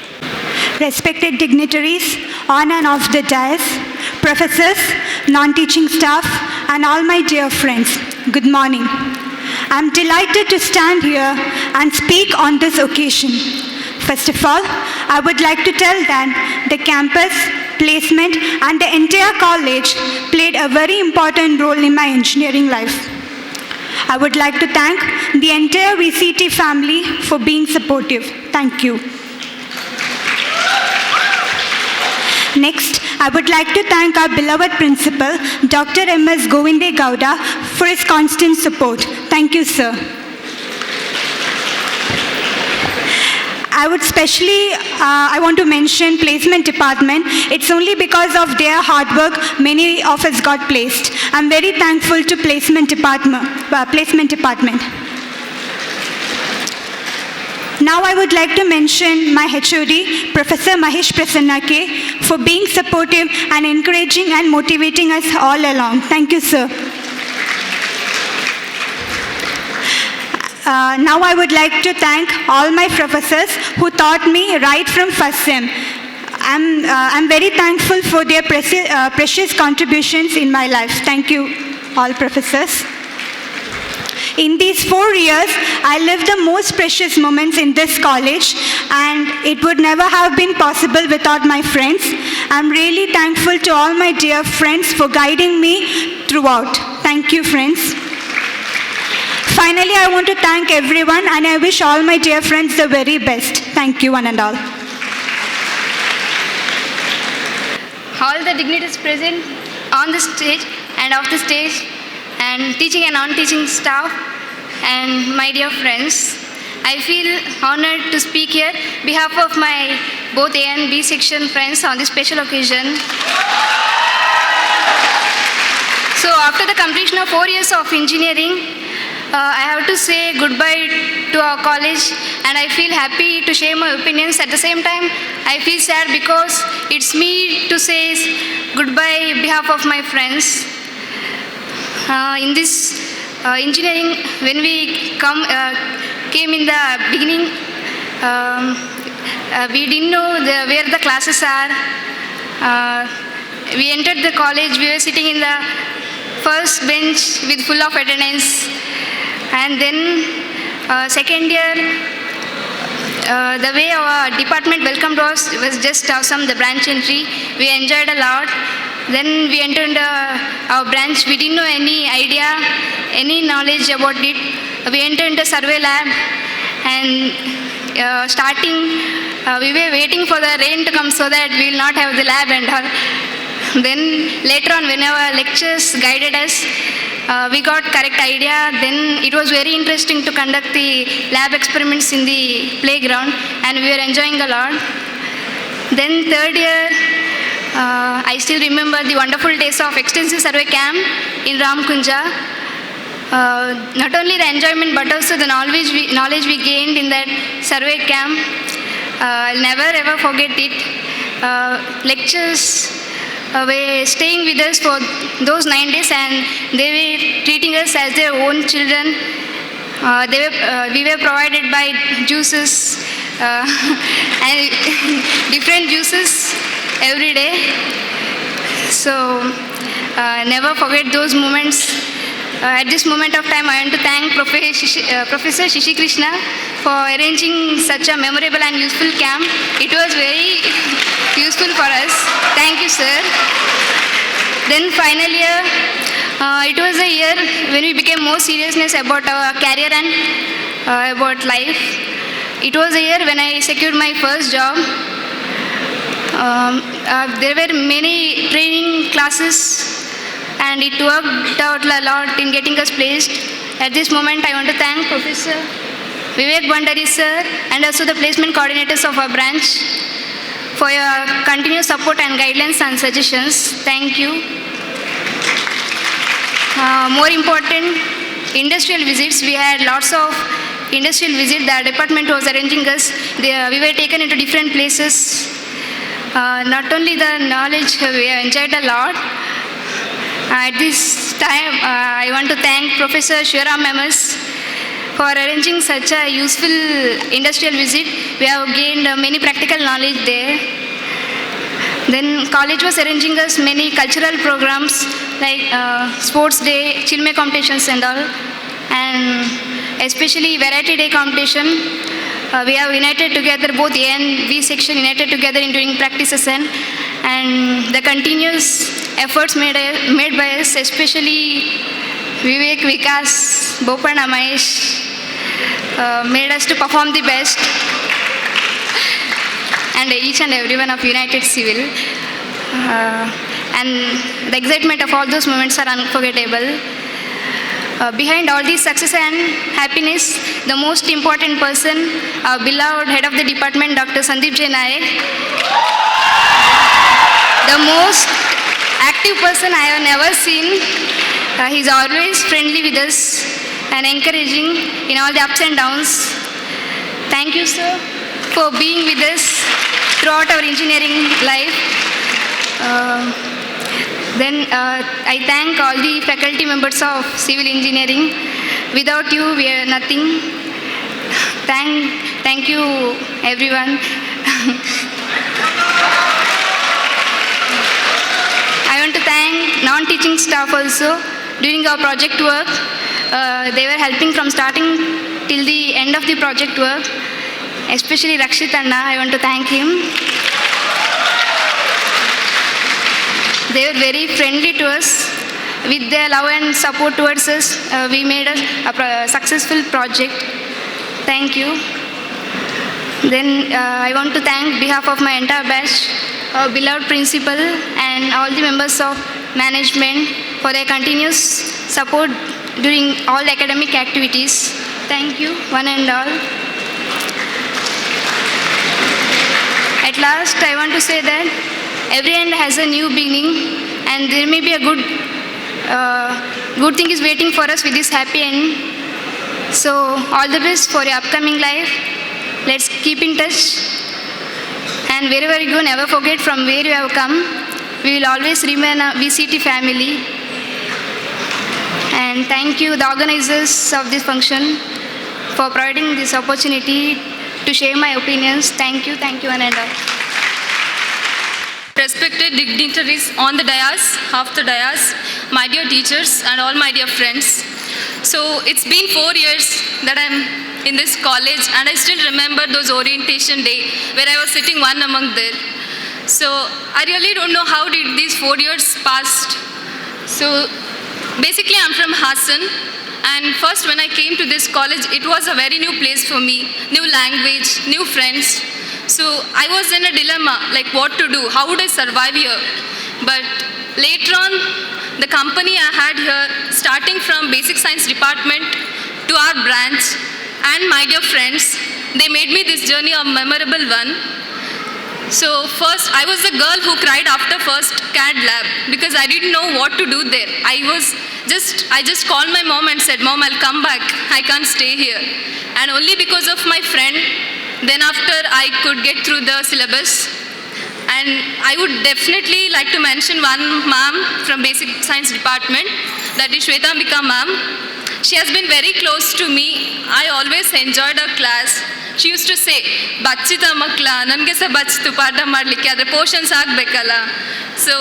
Respected dignitaries on and off the dais, professors, non-teaching staff, and all my dear friends, good morning. I'm delighted to stand here and speak on this occasion. First of all, I would like to tell that the campus, placement, and the entire college played a very important role in my engineering life. I would like to thank the entire VCT family for being supportive. Thank you. Next, I would like to thank our beloved principal, Dr. M.S. Govinde Gowda, for his constant support. Thank you, sir. I want to mention placement department. It's only because of their hard work many of us got placed. I'm very thankful to placement department. Now I would like to mention my HOD, Professor Mahesh Prasanna K, for being supportive and encouraging and motivating us all along. Thank you, sir. Now I would like to thank all my professors who taught me right from first sem. I'm very thankful for their precious contributions in my life. Thank you, all professors. In these 4 years, I lived the most precious moments in this college, and it would never have been possible without my friends. I'm really thankful to all my dear friends for guiding me throughout. Thank you, friends. Finally, I want to thank everyone, and I wish all my dear friends the very best. Thank you, one and all. All the dignitaries present on the stage and off the stage, and teaching and non-teaching staff, and my dear friends, I feel honored to speak here on behalf of my both A and B section friends on this special occasion. So after the completion of 4 years of engineering, I have to say goodbye to our college, and I feel happy to share my opinions. At the same time, I feel sad because it's me to say goodbye on behalf of my friends. In this engineering, when we came in the beginning, we didn't know where the classes are. We entered the college, we were sitting in the first bench with full of attendance, and then Second year, the way our department welcomed us was just awesome. The branch entry, we enjoyed a lot. Then we entered our branch. We didn't know any idea, any knowledge about it. We entered the survey lab, and starting, we were waiting for the rain to come so that we will not have the lab and all. Then later on, when our lectures guided us, we got correct idea. Then it was very interesting to conduct the lab experiments in the playground, and we were enjoying a lot. Then third year, I still remember the wonderful days of extensive survey camp in Ramkunja. Not only the enjoyment but also the knowledge we gained in that survey camp. I'll never ever forget it. Lectures were staying with us for those 9 days, and they were treating us as their own children. We were provided by juices and different juices every day. So never forget those moments. At this moment of time, I want to thank Professor Shishi Krishna for arranging such a memorable and useful camp. It was very useful for us. Thank you, sir. Then final year, it was a year when we became more seriousness about our career and about life. It was a year when I secured my first job. There were many training classes, and it worked out a lot in getting us placed. At this moment, I want to thank Professor Vivek Bandari sir and also the placement coordinators of our branch for your continuous support and guidelines and suggestions. Thank you. More important, industrial visits. We had lots of industrial visits. The department was arranging us. We were taken into different places. Not only the knowledge, we enjoyed a lot. At this time, I want to thank Professor Shivaram MS for arranging such a useful industrial visit. We have gained many practical knowledge there. Then college was arranging us many cultural programs like sports day, chilme competitions and all, and especially variety day competition. We have united together, both A and B section united together in doing practices, and the continuous efforts made by us, especially Vivek, Vikas, Bopan, Amayesh, made us to perform the best, and each and everyone of United Civil. And the excitement of all those moments are unforgettable. Behind all this success and happiness, the most important person, our beloved head of the department, Dr. Sandeep J. Nayak, the most active person I have never seen. He's always friendly with us and encouraging in all the ups and downs. Thank you, sir, for being with us throughout our engineering life. Then I thank all the faculty members of civil engineering. Without you, we are nothing. Thank you, everyone. I want to thank non-teaching staff also. During our project work, they were helping from starting till the end of the project work. Especially Rakshit Anna, I want to thank him. They were very friendly to us. With their love and support towards us, we made a successful project. Thank you. Then I want to thank behalf of my entire batch, our beloved principal and all the members of management for their continuous support during all academic activities. Thank you, one and all. At last, I want to say that every end has a new beginning, and there may be a good thing is waiting for us with this happy end. So, all the best for your upcoming life. Let's keep in touch. And wherever you go, never forget from where you have come. We will always remain a VCT family. And thank you, the organizers of this function, for providing this opportunity to share my opinions. Thank you, one and all. Respected dignitaries on the dais, half the dais, my dear teachers and all my dear friends. So it's been 4 years that I'm in this college, and I still remember those orientation day where I was sitting one among there. So I really don't know how did these 4 years passed. So basically I'm from Hassan, and first when I came to this college, it was a very new place for me, new language, new friends. So I was in a dilemma, like what to do, how would I survive here? But later on, the company I had here, starting from basic science department to our branch, and my dear friends, they made me this journey a memorable one. So first, I was the girl who cried after first CAD lab because I didn't know what to do there. I just called my mom and said, "Mom, I'll come back. I can't stay here." And only because of my friend, then after I could get through the syllabus. And I would definitely like to mention one ma'am from basic science department, that is Shwetambika ma'am. She has been very close to me. I always enjoyed her class. She used to say, "Bachita makla, nange sa bachitu pada madlikke adre portions agbekala." So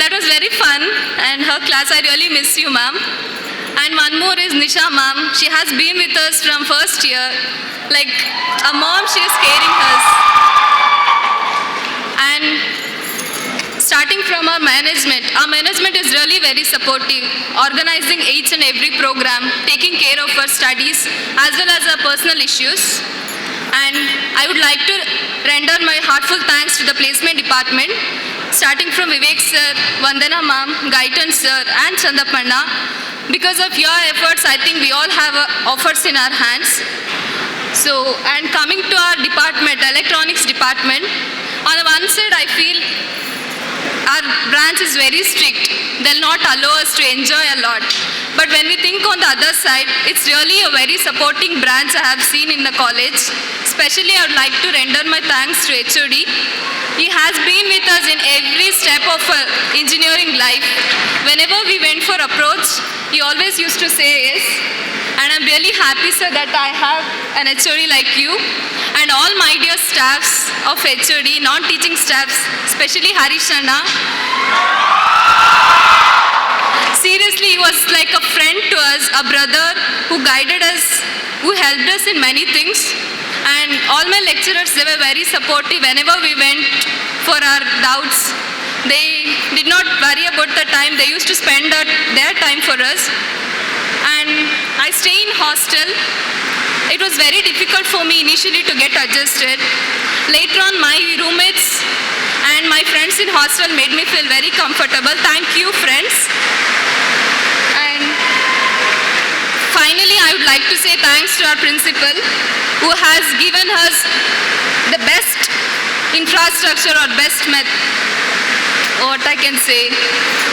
that was very fun, and her class I really miss you, ma'am. And one more is Nisha ma'am. She has been with us from first year. Like a mom, she is caring us. And starting from our management is really very supportive, organizing each and every program, taking care of our studies as well as our personal issues. And I would like to render my heartfelt thanks to the placement department, starting from Vivek sir, Vandana ma'am, Gaitan sir, and Chandapanna. Because of your efforts, I think we all have offers in our hands. So, and coming to our department, electronics department, on the one side, I feel our branch is very strict. They'll not allow us to enjoy a lot. But when we think on the other side, it's really a very supporting branch I have seen in the college. Especially, I would like to render my thanks to HOD. He has been with us in every step of our engineering life. Whenever we went for approach, he always used to say yes. And I'm really happy, sir, that I have an HOD like you. And all my dear staffs of HOD, non-teaching staffs, especially Harish Anna. Seriously, he was like a friend to us, a brother who guided us, who helped us in many things. And all my lecturers, they were very supportive whenever we went for our doubts. They did not worry about the time. They used to spend their time for us. And I stay in hostel. It was very difficult for me initially to get adjusted. Later on, my roommates and my friends in hostel made me feel very comfortable. Thank you, friends. And finally, I would like to say thanks to our principal, who has given us the best infrastructure or best what I can say.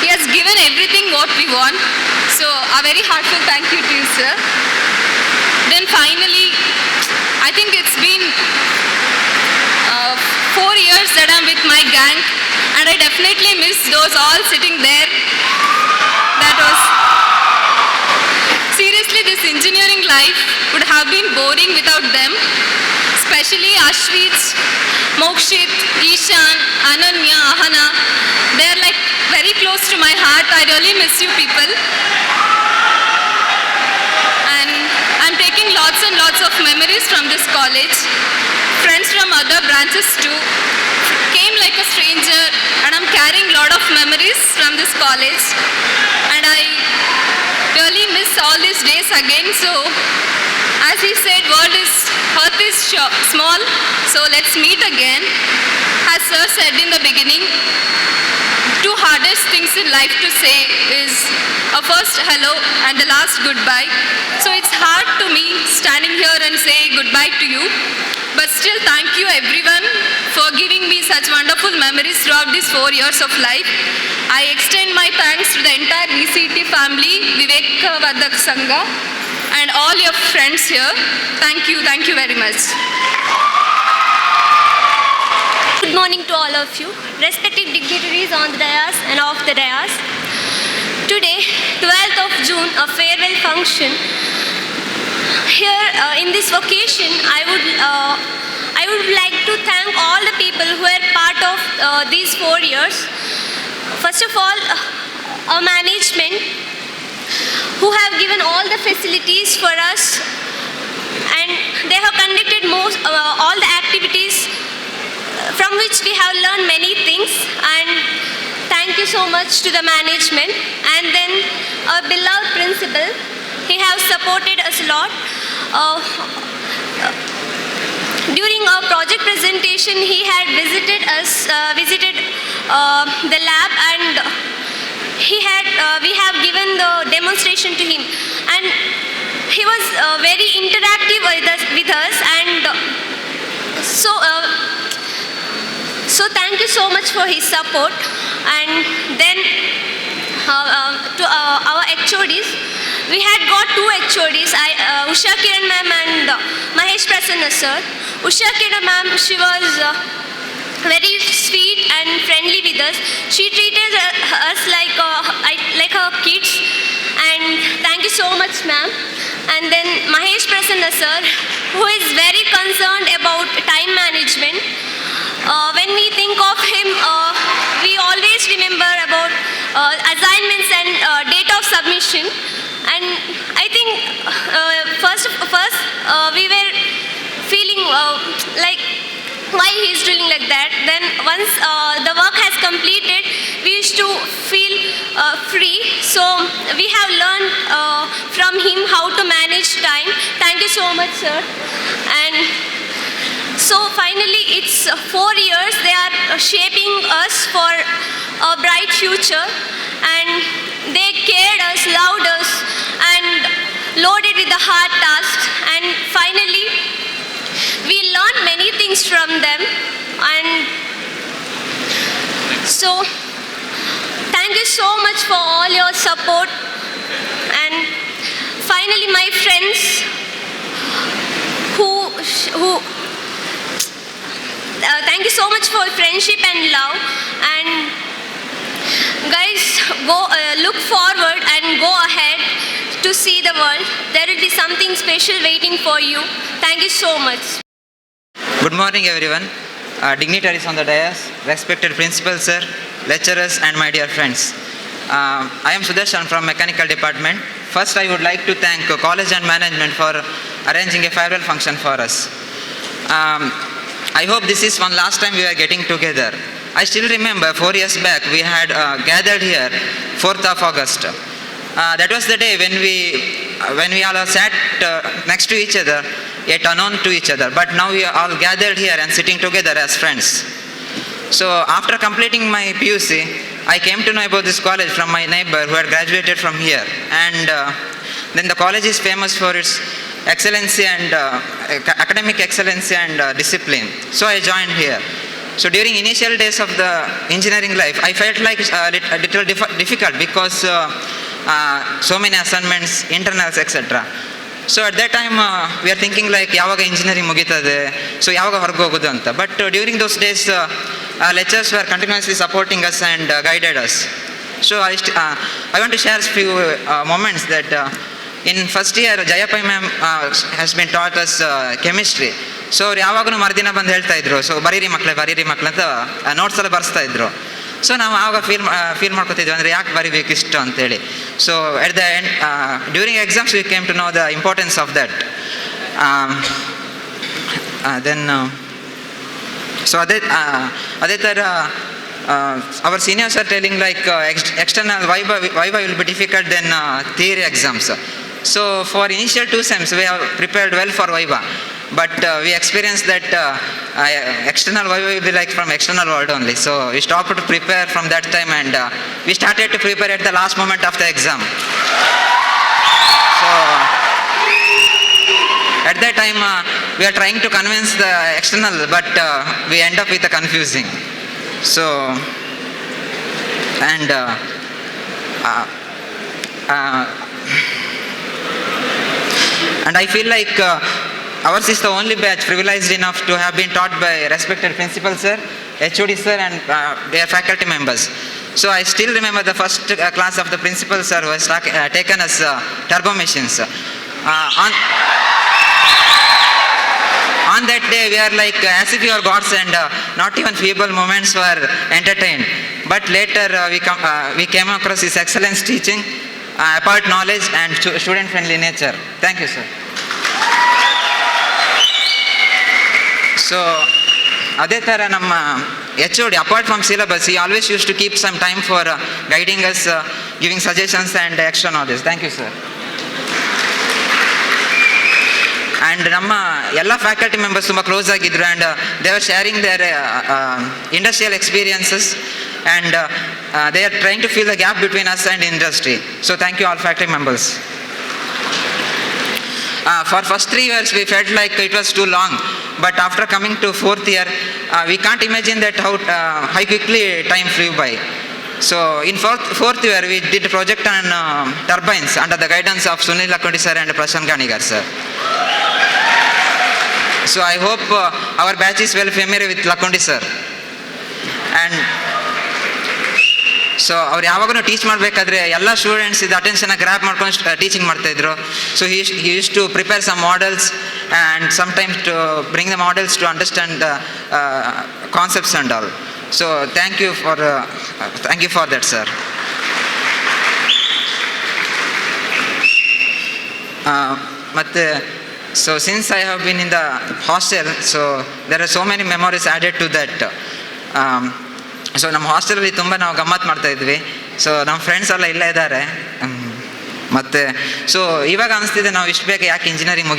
He has given everything what we want. So a very heartfelt thank you to you, sir. Then finally, I think it's been 4 years that I'm with my gang, and I definitely miss those all sitting there. That was... Seriously, this engineering life would have been boring without them. Especially Ashwit, Mokshit, Ishan, Ananya, Ahana. They're like very close to my heart. I really miss you people. And I'm taking lots and lots of memories from this college. Friends from other branches too came like a stranger, and I'm carrying a lot of memories from this college. And I really miss all these days again. So as he said, earth is small, so let's meet again. As sir said in the beginning, two hardest things in life to say is a first hello and the last goodbye. So it's hard to me standing here and say goodbye to you. But still, thank you everyone for giving me such wonderful memories throughout these 4 years of life. I extend my thanks to the entire VCT family, Vivekavadak Sangha, and all your friends here. Thank you very much. Good morning to all of you, respected dignitaries on the dais and off the dais. Today, 12th of June, a farewell function. Here, in this occasion, I would like to thank all the people who are part of these 4 years. First of all, our management, who who have given all the facilities for us, and they have conducted all the activities from which we have learned many things. And thank you so much to the management, and then our beloved principal. He has supported us a lot. During our project presentation, he had visited the lab, and we have given the demonstration to him, and he was very interactive with us, and so thank you so much for his support. And then to our HODs, we had got two HODs, Usha Kiran ma'am and Mahesh Prasanna sir. Usha Kiran ma'am, she was very sweet and friendly with us. She treated us like her kids, and thank you so much ma'am. And then Mahesh Prasanna sir, who is very concerned about time management. When we think of him, we always remember about assignments and date of submission. And I think first we were feeling like why he is doing like that. Then once the work has completed, we used to feel free. So we have learned from him how to manage time. Thank you so much, sir. And so finally, it's 4 years. They are shaping us for a bright future, and they cared us, loved us, and loaded with the hard tasks. And finally, we learned many things from them. And so, thank you so much for all your support. And finally, my friends thank you so much for friendship and love. And guys, look forward and go ahead to see the world. There will be something special waiting for you. Thank you so much. Good morning, everyone. Dignitaries on the dais, respected principal sir, lecturers, and my dear friends. I am Sudarshan from Mechanical Department. First, I would like to thank college and management for arranging a farewell function for us. I hope this is one last time we are getting together. I still remember 4 years back we had gathered here 4th of August. That was the day when we all sat next to each other, yet unknown to each other. But now we are all gathered here and sitting together as friends. So after completing my PUC, I came to know about this college from my neighbor who had graduated from here. And then the college is famous for its excellency and academic excellency and discipline. So I joined here. So during initial days of the engineering life, I felt like a little difficult because so many assignments, internals, etc. So at that time, we are thinking like, yavaga engineering mugitade, so yavaga horge hogudu anta. But during those days, lecturers were continuously supporting us and guided us. So I want to share a few moments that in first year, Jayapai ma'am has been taught us chemistry. So ಅವ್ರು ಯಾವಾಗಲೂ ಮರುದಿನ ಬಂದು ಹೇಳ್ತಾ ಇದ್ರು, so ಬರೀರಿ ಮಕ್ಕಳೇ ಅಂತ notes ಎಲ್ಲ ಬರೆಸ್ತಾ ಇದ್ರು. ಸೊ ನಾವು ಆವಾಗ ಫೀಲ್ ಮಾಡ್ಕೊತಿದ್ವಿ, ಅಂದರೆ ಯಾಕೆ ಬರೀಬೇಕು ಇಷ್ಟು ಅಂತೇಳಿ. So at the end during exams we came to know the importance of that. Then so ಅದೇ ಥರ our seniors are telling like external Viva will be difficult than theory exams. So for initial 2 sems we have prepared well for Viva, but we experienced that external Viva will be like from external world only. So we stopped to prepare from that time, and we started to prepare at the last moment of the exam. So at that time we are trying to convince the external, but we end up with the confusing. So and and I feel like ours is the only batch privileged enough to have been taught by respected principal sir, HOD sir, and their faculty members. So I still remember the first class of the principal sir who has taken us turbo machines. On that day, we are like as if we are gods, and not even feeble moments were entertained. But later we came across his excellence teaching, apart knowledge and student-friendly nature. Thank you, sir. So, ಅದೇ ಥರ ನಮ್ಮ HOD, apart from syllabus, he always used to keep some time for guiding us, giving suggestions and extra knowledge. Thank you, sir. And ನಮ್ಮ ಎಲ್ಲ faculty members ತುಂಬ close ಆಗಿದ್ದರು and they are sharing their industrial experiences and they are trying to fill the gap between us and industry. So thank you all faculty members. For first 3 years we felt like it was too long, but after coming to 4th year we can't imagine that how quickly time flew by. So in fourth year we did a project on turbines under the guidance of Sunil Lakundi sir and Prashant Ganigar sir. So I hope our batch is well familiar with Lakundi sir. And so ಅವ್ರು ಯಾವಾಗೂ teach ಮಾಡಬೇಕಾದ್ರೆ ಎಲ್ಲ students ಇದು ಅಟೆನ್ಷನ್ನ ಗ್ರ್ಯಾಪ್ ಮಾಡ್ಕೊಂಡು teaching ಮಾಡ್ತಾಯಿದ್ರು. So he use to prepare some models and sometimes to bring the models to understand the concepts and all. So thank you for that sir. ಮತ್ತು so since I have been in the hostel, so there are so many memories added to that. So ನಮ್ಮ ಹಾಸ್ಟೆಲಲ್ಲಿ ತುಂಬ ನಾವು ಗಮ್ಮತ್ತು ಮಾಡ್ತಾಯಿದ್ವಿ. So ನಮ್ಮ friends ಎಲ್ಲ ಇಲ್ಲೇ ಇದ್ದಾರೆ. ಮತ್ತು ಸೊ ಇವಾಗ ಅನಿಸ್ತಿದೆ ನಾವು ಇಷ್ಟು ಬೇಗ ಯಾಕೆ ಇಂಜಿನಿಯರಿಂಗ್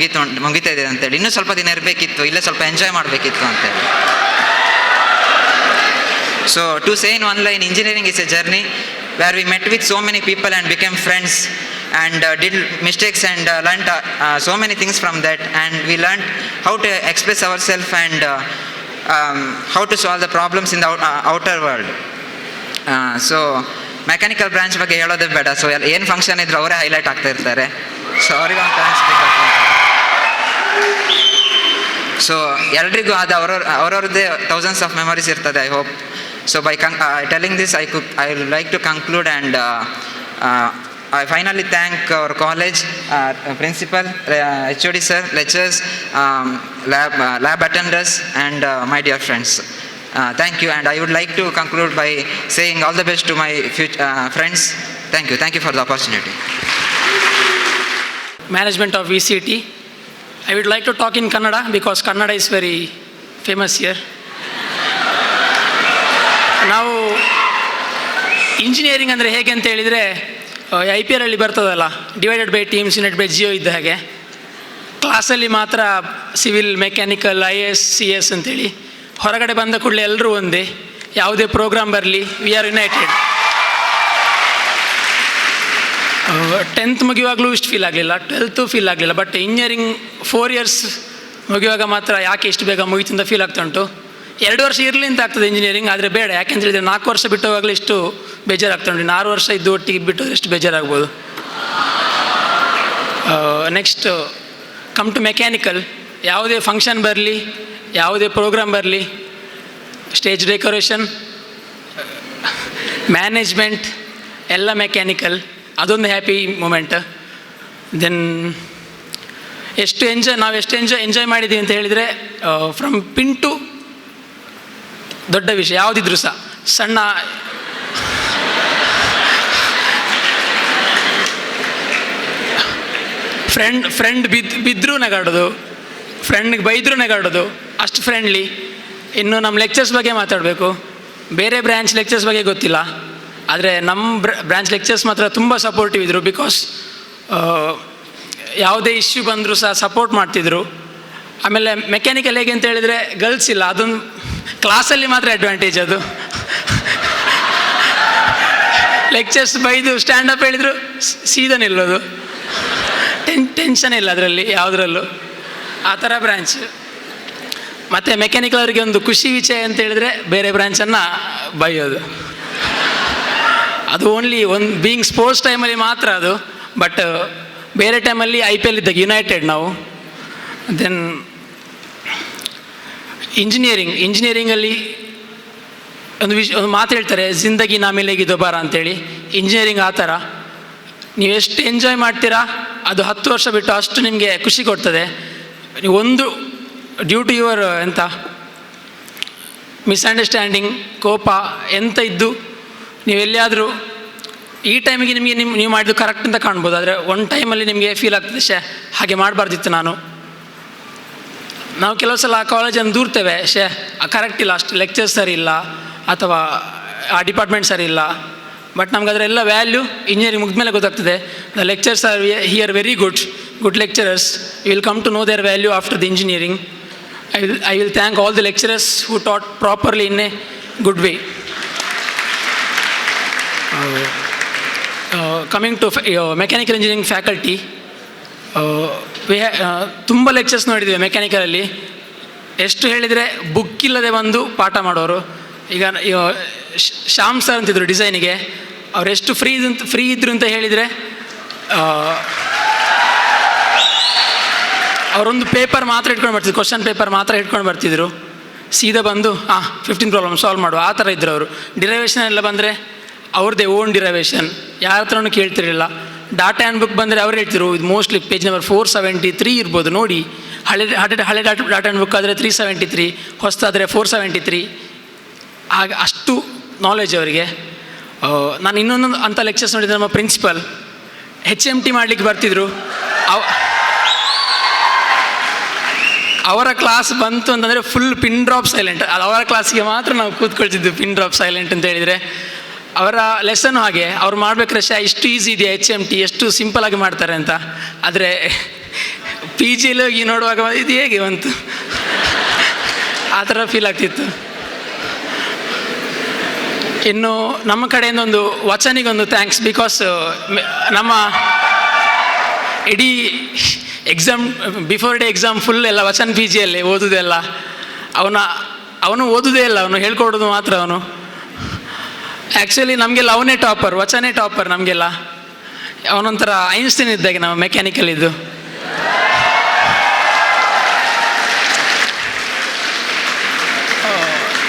ಮುಗಿತಾ ಇದೆ ಅಂತೇಳಿ. ಇನ್ನೂ ಸ್ವಲ್ಪ ದಿನ ಇರಬೇಕಿತ್ತು, ಇಲ್ಲೇ ಸ್ವಲ್ಪ ಎಂಜಾಯ್ ಮಾಡಬೇಕಿತ್ತು ಅಂತೇಳಿ. So to say in one line, engineering is a journey where we met with so many people and became friends and did mistakes and learned so many things from that, and we learned how to express ourselves and how to solve the problems in the outer world. So mechanical branch ಬಗ್ಗೆ ಹೇಳೋದೇ ಬೇಡ. So ಏನು function ಇದ್ರು ಅವರೇ highlight ಆಗ್ತಾ ಇರ್ತಾರೆ. So ಅವ್ರಿಗೆ ಒಂದು ಥ್ಯಾಂಕ್ಸ್ ಬೇಕು. ಸೊ ಎಲ್ರಿಗೂ ಅದು ಅವ್ರವ್ರದ್ದೇ ಥೌಸಂಡ್ಸ್ ಆಫ್ ಮೆಮೊರೀಸ್ ಇರ್ತದೆ, I hope. So by telling this, I would like to conclude, and I finally thank our college principal, HOD sir, lecturers, lab attenders, and my dear friends. Thank you, and I would like to conclude by saying all the best to my future friends. Thank you for the opportunity. Management of VCT. I would like to talk in Kannada because Kannada is very famous here. ನಾವು engineering ಅಂದರೆ ಹೇಗೆ ಅಂತ ಹೇಳಿದರೆ, IPL ಅಲ್ಲಿ ಬರ್ತದಲ್ಲ, divided by teams unite by Jio ಇದ್ದ ಹಾಗೆ. ಕ್ಲಾಸಲ್ಲಿ ಮಾತ್ರ ಸಿವಿಲ್, ಮೆಕ್ಯಾನಿಕಲ್, IAS, CS ಅಂತೇಳಿ. ಹೊರಗಡೆ ಬಂದ ಕೂಡಲೇ ಎಲ್ಲರೂ ಒಂದೇ. ಯಾವುದೇ ಪ್ರೋಗ್ರಾಮ್ ಬರಲಿ, ವಿ ಆರ್ ಯುನೈಟೆಡ್. 10th ಮುಗಿಯುವಾಗಲೂ ಇಷ್ಟು ಫೀಲ್ ಆಗಲಿಲ್ಲ, 12th ಫೀಲ್ ಆಗಲಿಲ್ಲ. ಬಟ್ ಇಂಜಿನಿಯರಿಂಗ್ 4 years ಮುಗಿಯುವಾಗ ಮಾತ್ರ ಯಾಕೆ ಇಷ್ಟು ಬೇಗ ಮುಗಿತು ಅಂತ ಫೀಲ್ ಆಗ್ತಾ ಉಂಟು. 2 ವರ್ಷ ಇರಲಿ ಅಂತ ಆಗ್ತದೆ ಇಂಜಿನಿಯರಿಂಗ್, ಆದರೆ ಬೇಡ. ಯಾಕೆಂತ ಹೇಳಿದರೆ 4 ವರ್ಷ ಬಿಟ್ಟುವಾಗಲೇ ಇಷ್ಟು ಬೇಜಾರಾಗ್ತಾ ಉಂಟು. 6 ವರ್ಷ ಇದ್ದು ಒಟ್ಟಿಗೆ ಬಿಟ್ಟು ಎಷ್ಟು ಬೇಜಾರಾಗ್ಬೋದು. Next come to mechanical. ಯಾವುದೇ ಫಂಕ್ಷನ್ ಬರಲಿ, ಯಾವುದೇ ಪ್ರೋಗ್ರಾಮ್ ಬರಲಿ, ಸ್ಟೇಜ್ ಡೆಕೋರೇಷನ್, ಮ್ಯಾನೇಜ್ಮೆಂಟ್ ಎಲ್ಲ ಮೆಕ್ಯಾನಿಕಲ್. ಅದೊಂದು ಹ್ಯಾಪಿ ಮೂಮೆಂಟ್. ದೆನ್ ನಾವು ಎಷ್ಟು ಎಂಜಾಯ್ ಮಾಡಿದ್ದೀವಿ ಅಂತ ಹೇಳಿದರೆ, ಫ್ರಮ್ ಪಿನ್ ಟು ದೊಡ್ಡ ವಿಷಯ ಯಾವುದಿದ್ರು ಸಹ, ಸಣ್ಣ ಫ್ರೆಂಡ್ ಬಿದ್ದರೂ ನಗಾಡೋದು, ಫ್ರೆಂಡ್ಗೆ ಬೈದರೂ ನಗಾಡೋದು, ಅಷ್ಟು ಫ್ರೆಂಡ್ಲಿ. ಇನ್ನು ನಮ್ಮ ಲೆಕ್ಚರ್ಸ್ ಬಗ್ಗೆ ಮಾತಾಡಬೇಕು. ಬೇರೆ ಬ್ರ್ಯಾಂಚ್ ಲೆಕ್ಚರ್ಸ್ ಬಗ್ಗೆ ಗೊತ್ತಿಲ್ಲ, ಆದರೆ ನಮ್ಮ ಬ್ರ್ಯಾಂಚ್ ಲೆಕ್ಚರ್ಸ್ ಮಾತ್ರ ತುಂಬ ಸಪೋರ್ಟಿವ್ ಇದ್ದರು. ಬಿಕಾಸ್ ಯಾವುದೇ ಇಶ್ಯೂ ಬಂದರೂ ಸಹ ಸಪೋರ್ಟ್ ಮಾಡ್ತಿದ್ರು. ಆಮೇಲೆ ಮೆಕ್ಯಾನಿಕಲ್ ಹೇಗೆ ಅಂತ ಹೇಳಿದರೆ ಗರ್ಲ್ಸ್ ಇಲ್ಲ, ಅದೊಂದು ಕ್ಲಾಸಲ್ಲಿ ಮಾತ್ರ ಅಡ್ವಾಂಟೇಜ್. ಅದು ಲೆಕ್ಚರ್ಸ್ ಬೈದು ಸ್ಟ್ಯಾಂಡಪ್ ಹೇಳಿದರು ಸೀದಾ ನಿಲ್ಲೋದು, ಟೆನ್ಷನ್ ಇಲ್ಲ ಅದರಲ್ಲಿ ಯಾವುದರಲ್ಲೂ. ಆ ಥರ ಬ್ರ್ಯಾಂಚ್. ಮತ್ತು ಮೆಕ್ಯಾನಿಕಲ್ ಅವರಿಗೆ ಒಂದು ಖುಷಿ ವಿಷಯ ಅಂತ ಹೇಳಿದರೆ ಬೇರೆ ಬ್ರ್ಯಾಂಚನ್ನು ಬೈಯೋದು. ಅದು ಓನ್ಲಿ ಬೀಯಿಂಗ್ ಸ್ಪೋರ್ಟ್ಸ್ ಟೈಮಲ್ಲಿ ಮಾತ್ರ ಅದು. ಬಟ್ ಬೇರೆ ಟೈಮಲ್ಲಿ IPL ಇದ್ದಾಗ ಯುನೈಟೆಡ್ ನಾವು. ದೆನ್ ಇಂಜಿನಿಯರಿಂಗಲ್ಲಿ ಒಂದು ಮಾತು ಹೇಳ್ತಾರೆ, ಜಿಂದಗಿ ನಾ ಮಿಲೇಗಿ ದೊಬಾರ ಅಂತೇಳಿ. ಇಂಜಿನಿಯರಿಂಗ್ ಆ ಥರ, ನೀವು ಎಷ್ಟು ಎಂಜಾಯ್ ಮಾಡ್ತೀರಾ ಅದು 10 ವರ್ಷ ಬಿಟ್ಟು ಅಷ್ಟು ನಿಮಗೆ ಖುಷಿ ಕೊಡ್ತದೆ. ನೀವು ಒಂದು ಡ್ಯೂ ಟು ಯುವರ್ ಮಿಸ್ಅಂಡರ್ಸ್ಟ್ಯಾಂಡಿಂಗ್, ಕೋಪ ಎಂತ ಇದ್ದು ನೀವೆಲ್ಲಿಯಾದರೂ ಈ ಟೈಮಿಗೆ ನಿಮಗೆ ನೀವು ಮಾಡಿದ್ದು ಕರೆಕ್ಟ್ ಅಂತ ಕಾಣ್ಬೋದು, ಆದರೆ ಒಂದು ಟೈಮಲ್ಲಿ ನಿಮಗೆ ಫೀಲ್ ಆಗ್ತದೆ ಹಾಗೆ ಮಾಡಬಾರ್ದಿತ್ತು ನಾನು. ನಾವು ಕೆಲವು ಸಲ ಆ ಕಾಲೇಜನ್ನು ದೂರ್ತೇವೆ, ಕರೆಕ್ಟ್ ಇಲ್ಲ, ಅಷ್ಟು ಲೆಕ್ಚರ್ಸ್ ಸರಿ ಇಲ್ಲ ಅಥವಾ ಆ ಡಿಪಾರ್ಟ್ಮೆಂಟ್ ಸರಿ ಇಲ್ಲ. ಬಟ್ ನಮ್ಗೆ ಅದರೆಲ್ಲ ವ್ಯಾಲ್ಯೂ ಇಂಜಿನಿಯರಿಂಗ್ ಮುಗಿದ್ಮೇಲೆ ಗೊತ್ತಾಗ್ತದೆ. The lectures are here very good lecturers. You will come to know their value after the engineering. I will thank all the lecturers who taught properly in a good way. Coming to mechanical engineering faculty, ತುಂಬ lectures ನೋಡಿದ್ದೀವಿ ಮೆಕ್ಯಾನಿಕಲಲ್ಲಿ. ಎಷ್ಟು ಹೇಳಿದರೆ book ಇಲ್ಲದೆ ಬಂದು ಪಾಠ ಮಾಡೋರು. ಈಗ Shyam sir ಅಂತಿದ್ರು ಡಿಸೈನಿಗೆ, ಅವರೆಷ್ಟು ಫ್ರೀ ಇದ್ರು ಅಂತ ಹೇಳಿದರೆ ಅವರೊಂದು ಪೇಪರ್ ಮಾತ್ರ ಇಟ್ಕೊಂಡು ಬರ್ತಿದ್ರು, ಕ್ವಶನ್ ಪೇಪರ್ ಮಾತ್ರ ಇಟ್ಕೊಂಡು ಬರ್ತಿದ್ರು. ಸೀದಾ ಬಂದು 15 ಪ್ರಾಬ್ಲಮ್ ಸಾಲ್ವ್ ಮಾಡುವ ಆ ಥರ ಇದ್ರು ಅವರು. ಡಿರೈವೇಷನ್ ಎಲ್ಲ ಬಂದರೆ ಅವ್ರದ್ದೇ ಓನ್ ಡಿರೈವೇಷನ್, ಯಾರ ಹತ್ರನೂ ಕೇಳ್ತಿರಲಿಲ್ಲ. ಡಾಟಾ ಆ್ಯಂಡ್ ಬುಕ್ ಬಂದರೆ ಅವ್ರು ಹೇಳ್ತಿರು ಇದು ಮೋಸ್ಟ್ಲಿ ಪೇಜ್ ನಂಬರ್ 473 ಇರ್ಬೋದು ನೋಡಿ. ಹಳೆ ಡಾಟಾ ಆ್ಯಂಡ್ ಬುಕ್ ಆದರೆ 373, ಹೊಸದಾದರೆ 473. ಆಗ ಅಷ್ಟು ನಾಲೆಜ್ ಅವರಿಗೆ. ನಾನು ಇನ್ನೊಂದು ಅಂಥ ಲೆಕ್ಚರ್ಸ್ ನೋಡಿದ್ದೆ, ನಮ್ಮ ಪ್ರಿನ್ಸಿಪಲ್ HMT ಮಾಡಲಿಕ್ಕೆ ಬರ್ತಿದ್ರು. ಅವರ ಕ್ಲಾಸ್ ಬಂತು ಅಂತಂದರೆ ಫುಲ್ ಪಿನ್ ಡ್ರಾಪ್ ಸೈಲೆಂಟ್. ಅವರ ಕ್ಲಾಸಿಗೆ ಮಾತ್ರ ನಾವು ಕೂತ್ಕೊಳ್ತಿದ್ವಿ ಪಿನ್ ಡ್ರಾಪ್ ಸೈಲೆಂಟ್ ಅಂತ ಹೇಳಿದರೆ. ಅವರ ಲೆಸನ್ ಹಾಗೆ, ಅವ್ರು ಮಾಡಬೇಕಾದ್ರೆ ಇಷ್ಟು ಈಸಿ ಇದೆಯಾ HMT, ಎಷ್ಟು ಸಿಂಪಲಾಗಿ ಮಾಡ್ತಾರೆ ಅಂತ. ಆದರೆ PGಯಲ್ಲಿ ಹೋಗಿ ನೋಡುವಾಗ ಇದು ಹೇಗೆ ಬಂತು ಆ ಥರ ಫೀಲ್ ಆಗ್ತಿತ್ತು. ಇನ್ನು ನಮ್ಮ ಕಡೆಯಿಂದ ಒಂದು ವಚನಿಗೊಂದು ಥ್ಯಾಂಕ್ಸ್. ಬಿಕಾಸ್ ನಮ್ಮ ಇಡೀ exam before day exam full ಎಲ್ಲ ವಚನ್ PGಯಲ್ಲಿ ಓದೋದೆಲ್ಲ. ಅವನು ಓದೋದೇ ಇಲ್ಲ, ಅವನು ಹೇಳ್ಕೊಡೋದು ಮಾತ್ರ. ಅವನು ಆ್ಯಕ್ಚುಲಿ ನಮಗೆಲ್ಲ ಅವನೇ ಟಾಪರ್, ವಚನೇ ಟಾಪರ್ ನಮಗೆಲ್ಲ. ಅವನೊಂಥರ ಐನ್ಸ್ಟೈನ್ ಇದ್ದಾಗೆ ನಮ್ಮ ಮೆಕ್ಯಾನಿಕಲ್ ಇದ್ದು.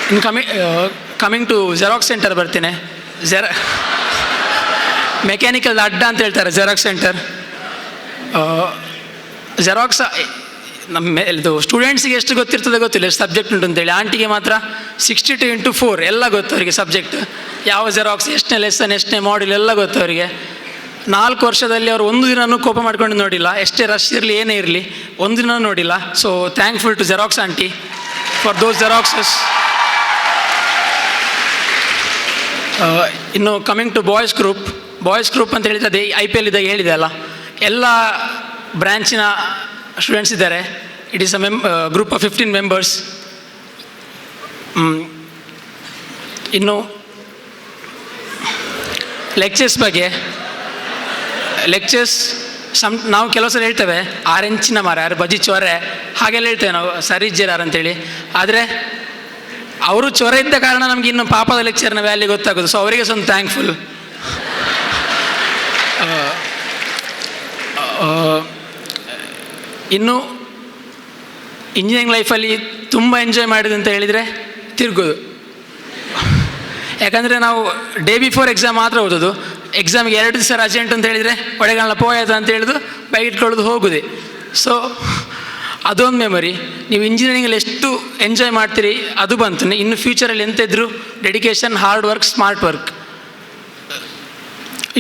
ಇನ್ನು ಕಮಿಂಗ್ ಟು ಜೆರಾಕ್ಸ್ ಸೆಂಟರ್ ಬರ್ತೀನಿ. ಮೆಕ್ಯಾನಿಕಲ್ ಅಡ್ಡ ಅಂತ ಹೇಳ್ತಾರೆ ಜೆರಾಕ್ಸ್ ಸೆಂಟರ್. ಜೆರಾಕ್ಸ್ ಇದು ಸ್ಟೂಡೆಂಟ್ಸಿಗೆ ಎಷ್ಟು ಗೊತ್ತಿರ್ತದೆ ಗೊತ್ತಿಲ್ಲ, ಎಷ್ಟು ಸಬ್ಜೆಕ್ಟ್ ಉಂಟು ಅಂತೇಳಿ. ಆಂಟಿಗೆ ಮಾತ್ರ 62x4 ಎಲ್ಲ ಗೊತ್ತು ಅವರಿಗೆ ಸಬ್ಜೆಕ್ಟ್. ಯಾವ ಜೆರಾಕ್ಸ್, ಎಷ್ಟನೇ ಲೆಸನ್, ಎಷ್ಟನೇ ಮಾಡ್ಯೂಲ್ ಎಲ್ಲ ಗೊತ್ತು ಅವರಿಗೆ. 4 ವರ್ಷದಲ್ಲಿ ಅವರು ಒಂದು ದಿನವೂ ಕೋಪ ಮಾಡ್ಕೊಂಡು ನೋಡಿಲ್ಲ. ಎಷ್ಟೇ ರಶ್ ಇರಲಿ ಏನೇ ಇರಲಿ ಒಂದು ದಿನ ನೋಡಿಲ್ಲ. So thankful to xerox aunty for those xeroxes. ಇನ್ನು ಕಮಿಂಗ್ ಟು ಬಾಯ್ಸ್ ಗ್ರೂಪ್ ಅಂತ ಹೇಳಿದ್ರೆ ಅದೇ IPL ಇದ್ದಾಗ ಹೇಳಿದೆ ಅಲ್ಲ, ಎಲ್ಲ ಬ್ರ್ಯಾಂಚಿನ ಸ್ಟೂಡೆಂಟ್ಸ್ ಇದ್ದಾರೆ. It is group of 15 members. ಇನ್ನು ಲೆಕ್ಚರ್ಸ್ ಬಗ್ಗೆ, ನಾವು ಕೆಲವು ಸಲ ಹೇಳ್ತೇವೆ 6 ಇಂಚಿನ ಮರ ಯಾರು ಬಜಿ ಚೊರೆ ಹಾಗೆಲ್ಲ ಹೇಳ್ತೇವೆ ನಾವು, ಸರಿ ಇಜ್ಜಾರ ಅಂತೇಳಿ. ಆದರೆ ಅವರು ಚೊರ ಇದ್ದ ಕಾರಣ ನಮಗೆ ಇನ್ನು ಪಾಪದ ಲೆಕ್ಚರ್ನ ವ್ಯಾಲ್ಯೂ ಗೊತ್ತಾಗೋದು. ಸೊ ಅವರಿಗೆ ಸ್ವಲ್ಪ ಥ್ಯಾಂಕ್ಫುಲ್. ಇನ್ನು ಇಂಜಿನಿಯರಿಂಗ್ ಲೈಫಲ್ಲಿ ತುಂಬ ಎಂಜಾಯ್ ಮಾಡಿದೆ ಅಂತ ಹೇಳಿದರೆ ತಿರುಗೋದು. ಯಾಕಂದರೆ ನಾವು ಡೇ ಬಿಫೋರ್ ಎಕ್ಸಾಮ್ ಮಾತ್ರ ಓದೋದು. ಎಕ್ಸಾಮಿಗೆ 2 ದಿವಸ ರಜೆ ಉಂಟು ಅಂತ ಹೇಳಿದರೆ ಒಡೆಗಾಲ ಪೋಯದ ಅಂತ ಹೇಳಿದು ಬೈಕ್ ಇಟ್ಕೊಳ್ಳೋದು ಹೋಗೋದೆ. ಸೊ ಅದೊಂದು ಮೆಮೊರಿ. ನೀವು ಇಂಜಿನಿಯರಿಂಗಲ್ಲಿ ಎಷ್ಟು ಎಂಜಾಯ್ ಮಾಡ್ತೀರಿ ಅದು ಬಂತು. ಇನ್ನು ಫ್ಯೂಚರಲ್ಲಿ ಎಂತ ಇದ್ದರೂ dedication, hard work, smart work.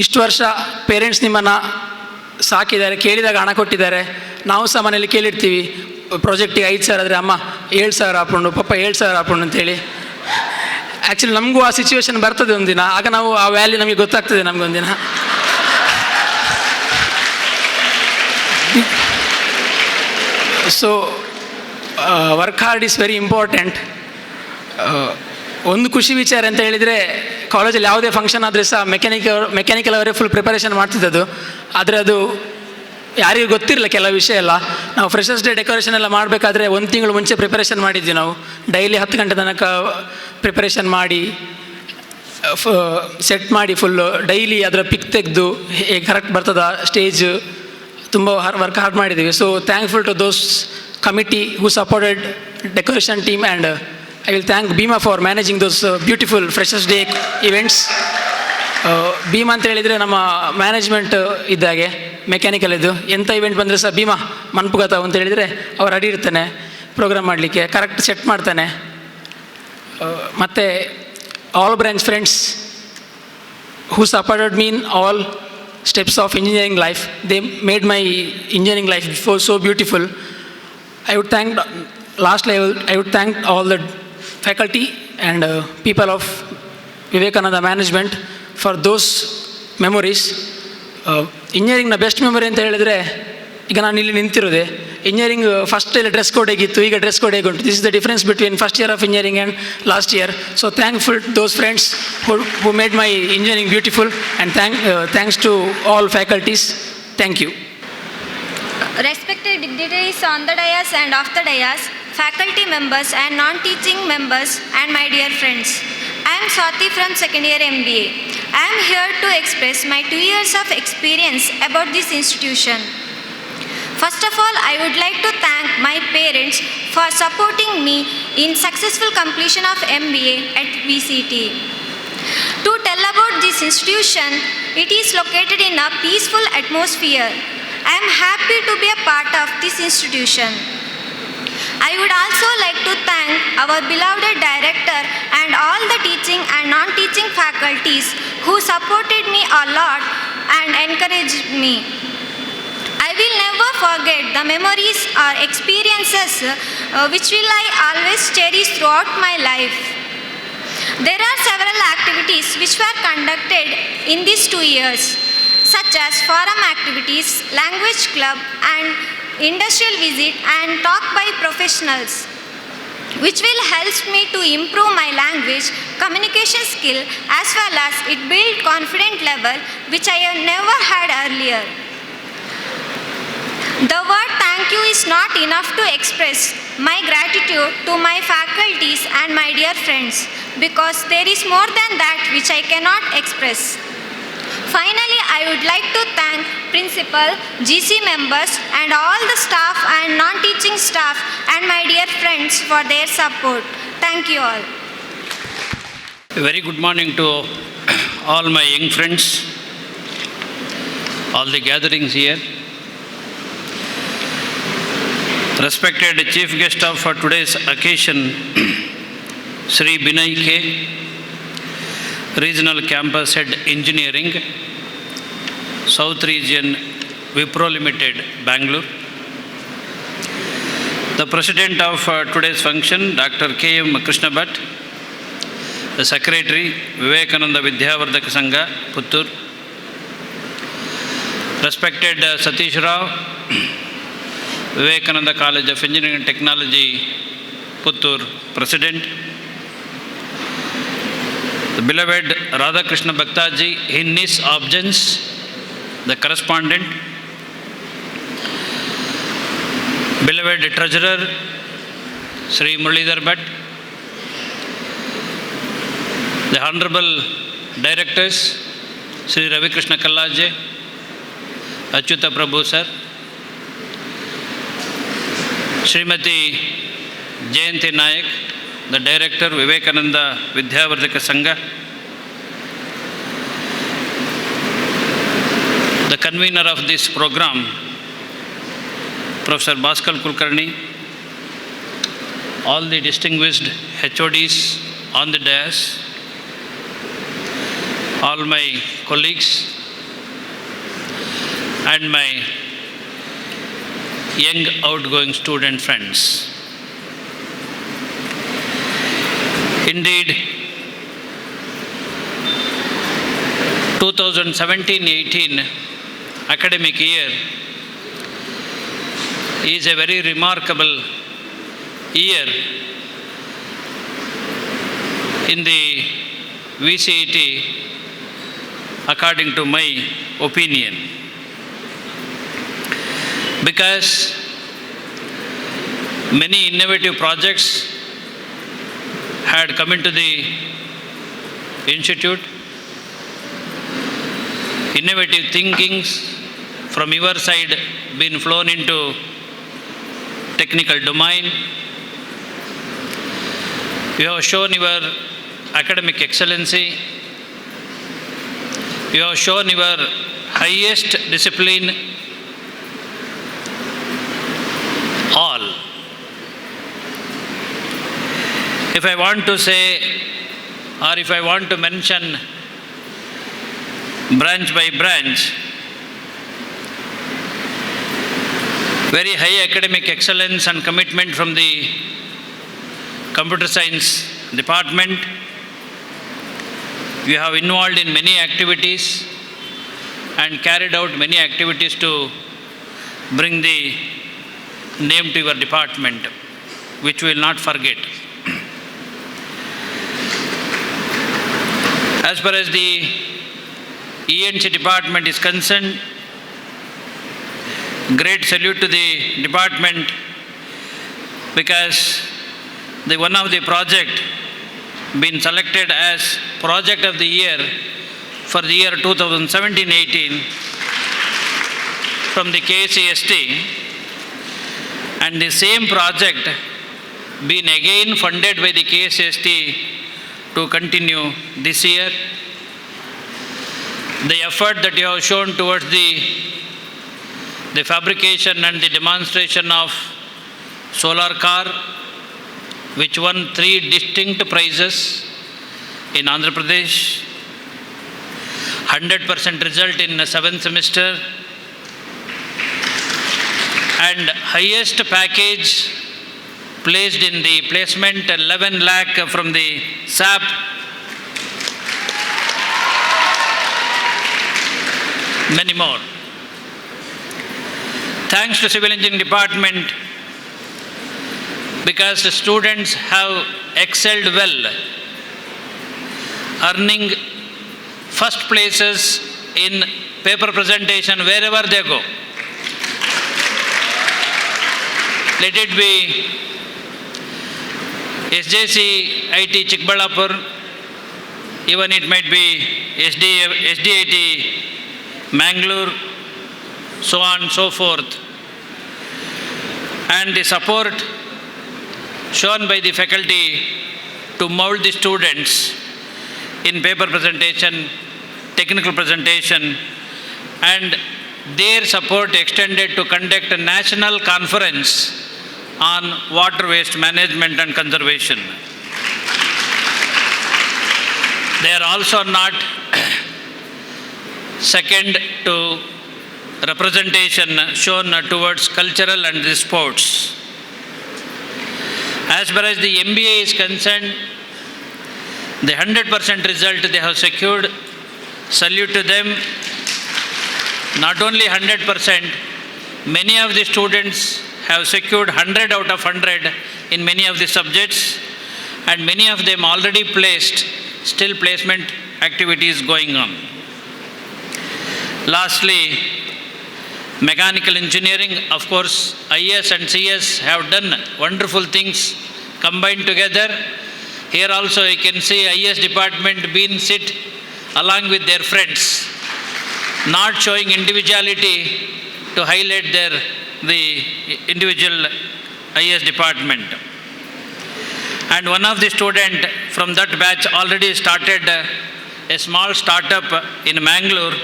ಇಷ್ಟು ವರ್ಷ ಪೇರೆಂಟ್ಸ್ ನಿಮ್ಮನ್ನು ಸಾಕಿದ್ದಾರೆ, ಕೇಳಿದಾಗ ಹಣ ಕೊಟ್ಟಿದ್ದಾರೆ. ನಾವು ಸಹ ಮನೇಲಿ ಕೇಳಿರ್ತೀವಿ, ಪ್ರಾಜೆಕ್ಟಿಗೆ 5,000 ಆದರೆ ಅಮ್ಮ 7,000 ಹಾಕೊಂಡು, ಪಪ್ಪ 7,000 ಹಾಕೊಂಡು ಅಂತೇಳಿ. ಆ್ಯಕ್ಚುಲಿ ನಮಗೂ ಆ ಸಿಚುವೇಶನ್ ಬರ್ತದೆ ಒಂದಿನ. ಆಗ ನಾವು ಆ ವ್ಯಾಲ್ಯೂ ನಮಗೆ ಗೊತ್ತಾಗ್ತದೆ ನಮಗೊಂದಿನ. So work hard is very important. ಒಂದು ಖುಷಿ ವಿಚಾರ ಅಂತ ಹೇಳಿದರೆ, ಕಾಲೇಜಲ್ಲಿ ಯಾವುದೇ ಫಂಕ್ಷನ್ ಆದರೆ ಸಹ ಮೆಕ್ಯಾನಿಕಲ್ ಅವರೇ ಫುಲ್ ಪ್ರಿಪರೇಷನ್ ಮಾಡ್ತಿದ್ದದು. ಆದರೆ ಅದು ಯಾರಿಗೂ ಗೊತ್ತಿರಲಿಲ್ಲ ಕೆಲವು ವಿಷಯ ಎಲ್ಲ. ನಾವು ಫ್ರೆಷರ್ಸ್ ಡೇ ಡೆಕೋರೇಷನ್ ಎಲ್ಲ ಮಾಡಬೇಕಾದ್ರೆ 1 ತಿಂಗಳು ಮುಂಚೆ ಪ್ರಿಪರೇಷನ್ ಮಾಡಿದ್ವಿ ನಾವು. ಡೈಲಿ 10 ಗಂಟೆ ತನಕ ಪ್ರಿಪರೇಷನ್ ಮಾಡಿ ಸೆಟ್ ಮಾಡಿ ಫುಲ್ಲು ಡೈಲಿ ಅದರ ಪಿಕ್ ತೆಗೆದು ಹೇಗೆ ಕರೆಕ್ಟ್ ಬರ್ತದ ಸ್ಟೇಜ್ ತುಂಬ ವರ್ಕ್ ಹಾರ್ಡ್ ಮಾಡಿದ್ದೀವಿ. So thankful to those committee who supported decoration team and I will thank Bhima for managing those beautiful freshers day events. Bhima ಅಂತ ಹೇಳಿದರೆ ನಮ್ಮ ಮ್ಯಾನೇಜ್ಮೆಂಟ್ ಇದ್ದಾಗೆ ಮೆಕ್ಯಾನಿಕಲ್ ಇದು. ಎಂಥ ಇವೆಂಟ್ ಬಂದರೆ ಸಹ ಭೀಮಾ ಮನ್ಪುಗತಾವು ಅಂತ ಹೇಳಿದರೆ ಅವ್ರು ರೆಡಿ ಇರ್ತಾನೆ ಪ್ರೋಗ್ರಾಮ್ ಮಾಡಲಿಕ್ಕೆ, ಕರೆಕ್ಟ್ ಸೆಟ್ ಮಾಡ್ತಾನೆ. ಮತ್ತು all branch friends, who supported me in all steps of engineering life. They made my engineering life before so beautiful. I would thank, I would thank all the faculty and people of Vivekananda management for those memories. Engineering the best memory ಅಂತ ಹೇಳಿದ್ರೆ ಈಗ ನಾನು ಇಲ್ಲಿ ನಿಂತಿರೋದೆ engineering first ಇಲ್ಲಿ dress code ಹೇಗಿತ್ತು ಈಗ dress code ಹೇಗುಂಟು this is the difference between first year of engineering and last year so thankful those friends who made my engineering beautiful and thanks to all faculties thank you. Respected dignitaries on the dais and off the dais, faculty members and non-teaching members, and my dear friends. I am Swati from second year MBA. I am here to express my 2 years of experience about this institution. First of all, I would like to thank my parents for supporting me in successful completion of MBA at VCT. To tell about this institution, it is located in a peaceful atmosphere. I am happy to be a part of this institution. I would also like to thank our beloved director and all the teaching and non-teaching faculties who supported me a lot and encouraged me. I will never forget the memories or experiences which will I always cherish throughout my life. There are several activities which were conducted in these 2 years, such as forum activities, language club, and industrial visit and talk by professionals, which will help me to improve my language, communication skill, as well as it build confidence level which I have never had earlier. The word thank you is not enough to express my gratitude to my faculties and my dear friends, because there is more than that which I cannot express. Finally, I would like to thank principal, GC members and all the staff and non-teaching staff and my dear friends for their support. Thank you all. A very good morning to all my young friends, all the gatherings here. Respected chief guest of today's occasion, Sri Binoy K, Regional Campus Head Engineering, South Region Wipro Limited, Bangalore. The President of today's function, Dr. K.M. Krishna Bhatt, the Secretary, Vivekananda Vidyavardhaka Sangha, Puttur. Respected Satish Rao, Vivekananda College of Engineering and Technology, Puttur, President. The beloved Radhakrishna Bhaktaji, in his absence, the correspondent. Beloved Treasurer, Sri Muralidhar Bhatt. The Honorable Directors, Sri Ravi Krishna Kallaje, Achyuta Prabhu Sir, Srimati Jayanti Nayak, the Director, Vivekananda Vidyavardhaka Sangha, the convener of this program, Professor Bhaskar Kulkarni, all the distinguished HODs on the dais, all my colleagues, and my young outgoing student friends. Indeed, 2017-18 academic year is a very remarkable year in the VCET according to my opinion, because many innovative projects had come into the institute, innovative thinkings from your side been flown into technical domain. You have shown your academic excellency. You have shown your highest discipline. All. If I want to say, or if I want to mention branch by branch. Very high academic excellence and commitment from the computer science department. You have involved in many activities and carried out many activities to bring the name to your department, which we will not forget. As far as the ENC department is concerned, great salute to the department, because one of the project been selected as project of the year for the year 2017-18 from the KCST, and the same project been again funded by the KCST to continue this year. The effort that you have shown towards the fabrication and the demonstration of solar car, which won 3 distinct prizes in Andhra Pradesh, 100% result in the 7th semester, and highest package placed in the placement, 11 lakh from the SAP. Many more. Thanks to Civil Engineering Department, because the students have excelled well, earning first places in paper presentation wherever they go. Let it be SJC IT Chikbalapur, even it might be SDIT Mangalore, so on and so forth. And the support shown by the faculty to mold the students in paper presentation, technical presentation, and their support extended to conduct a national conference on water waste management and conservation. They are also not second to representation shown towards cultural and the sports. As far as the MBA is concerned, the 100% result they have secured, salute to them. Not only 100%, many of the students have secured 100 out of 100 in many of the subjects, and many of them already placed, still placement activities going on. Lastly, mechanical engineering, of course, IS and CS have done wonderful things combined together. Here also you can see IS department being sit along with their friends, not showing individuality to highlight the individual IS department. And one of the student from that batch already started a small startup in Mangalore,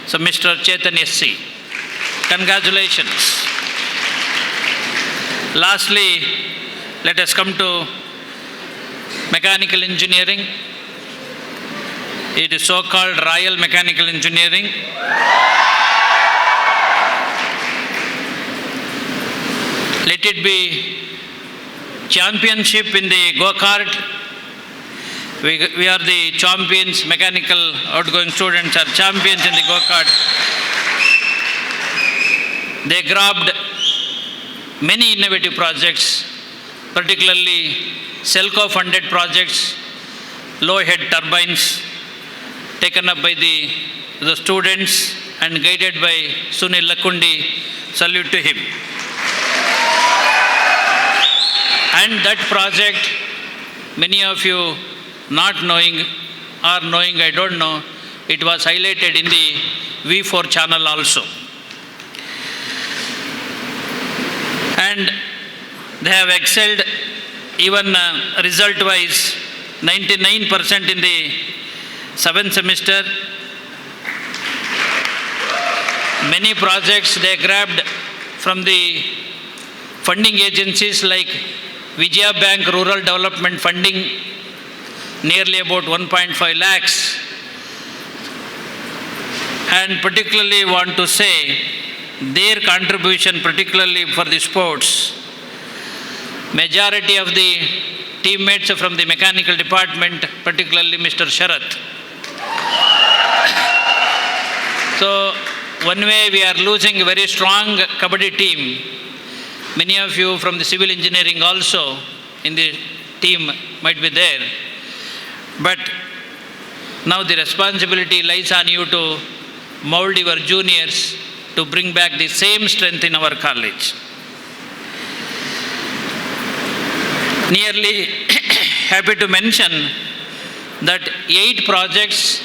so Mr. Chetan SC. Congratulations. Lastly, let us come to mechanical engineering. It is so-called Royal Mechanical Engineering. Let it be championship in the go-kart. We are the champions, mechanical outgoing students are champions in the go-kart. They grabbed many innovative projects, particularly Selco-funded projects, low-head turbines, taken up by the students and guided by Sunil Lakundi. Salute to him. And that project, many of you not knowing or knowing, I don't know, it was highlighted in the V4 channel also. And they have excelled even result-wise, 99% in the 7th semester. Many projects they grabbed from the funding agencies like Vijaya Bank Rural Development Funding, nearly about 1.5 lakhs. and particularly want to say their contribution, particularly for the sports. Majority of the teammates from the mechanical department, particularly Mr. Sharath. So, one way we are losing a very strong kabaddi team. Many of you from the civil engineering also in the team might be there. But now the responsibility lies on you to mold your juniors to bring back the same strength in our college. Nearly happy to mention that 8 projects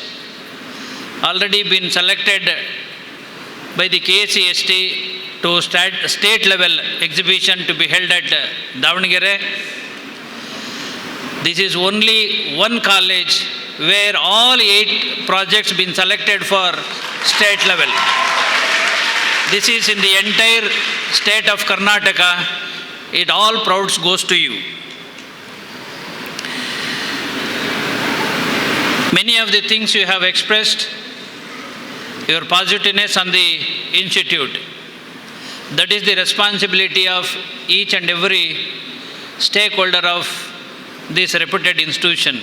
already been selected by the KCST to state level exhibition to be held at Davanagere. This is only one college where all 8 projects been selected for state level. This is in the entire state of Karnataka. It all prouds goes to you. Many of the things you have expressed, your positiveness on the institute. That is the responsibility of each and every stakeholder of this reputed institution.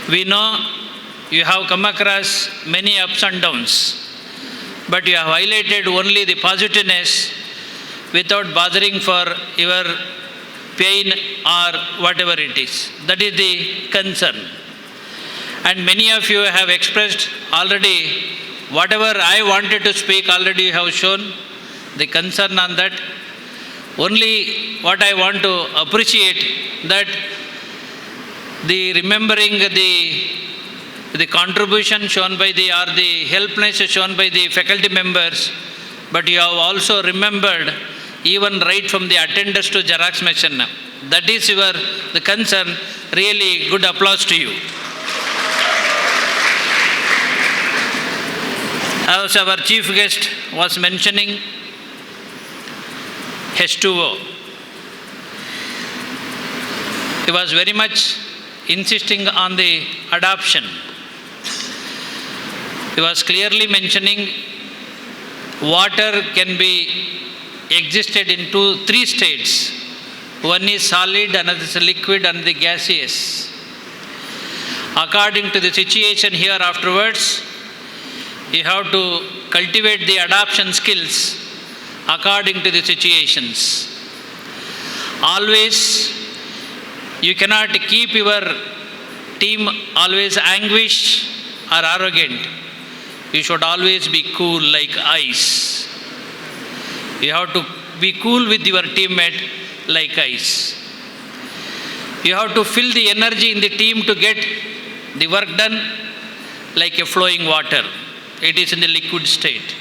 We know you have come across many ups and downs, but you have highlighted only the positiveness without bothering for your pain or whatever it is. That is the concern. And many of you have expressed already whatever I wanted to speak, already you have shown the concern on that. Only what I want to appreciate that the remembering the contribution shown by or the helpness shown by the faculty members, but you have also remembered even right from the attenders to Xerox machine. That is the concern. Really good applause to you. As our chief guest was mentioning, H2O. He was very much insisting on the adoption. He was clearly mentioning water can be existed in 3 states. One is solid, another is liquid, and the gaseous. According to the situation here afterwards, you have to cultivate the adoption skills according to the situations. Always, you cannot keep your team always anguished or arrogant. You should always be cool like ice. You have to be cool with your teammate like ice. You have to fill the energy in the team to get the work done like a flowing water. It is in the liquid state.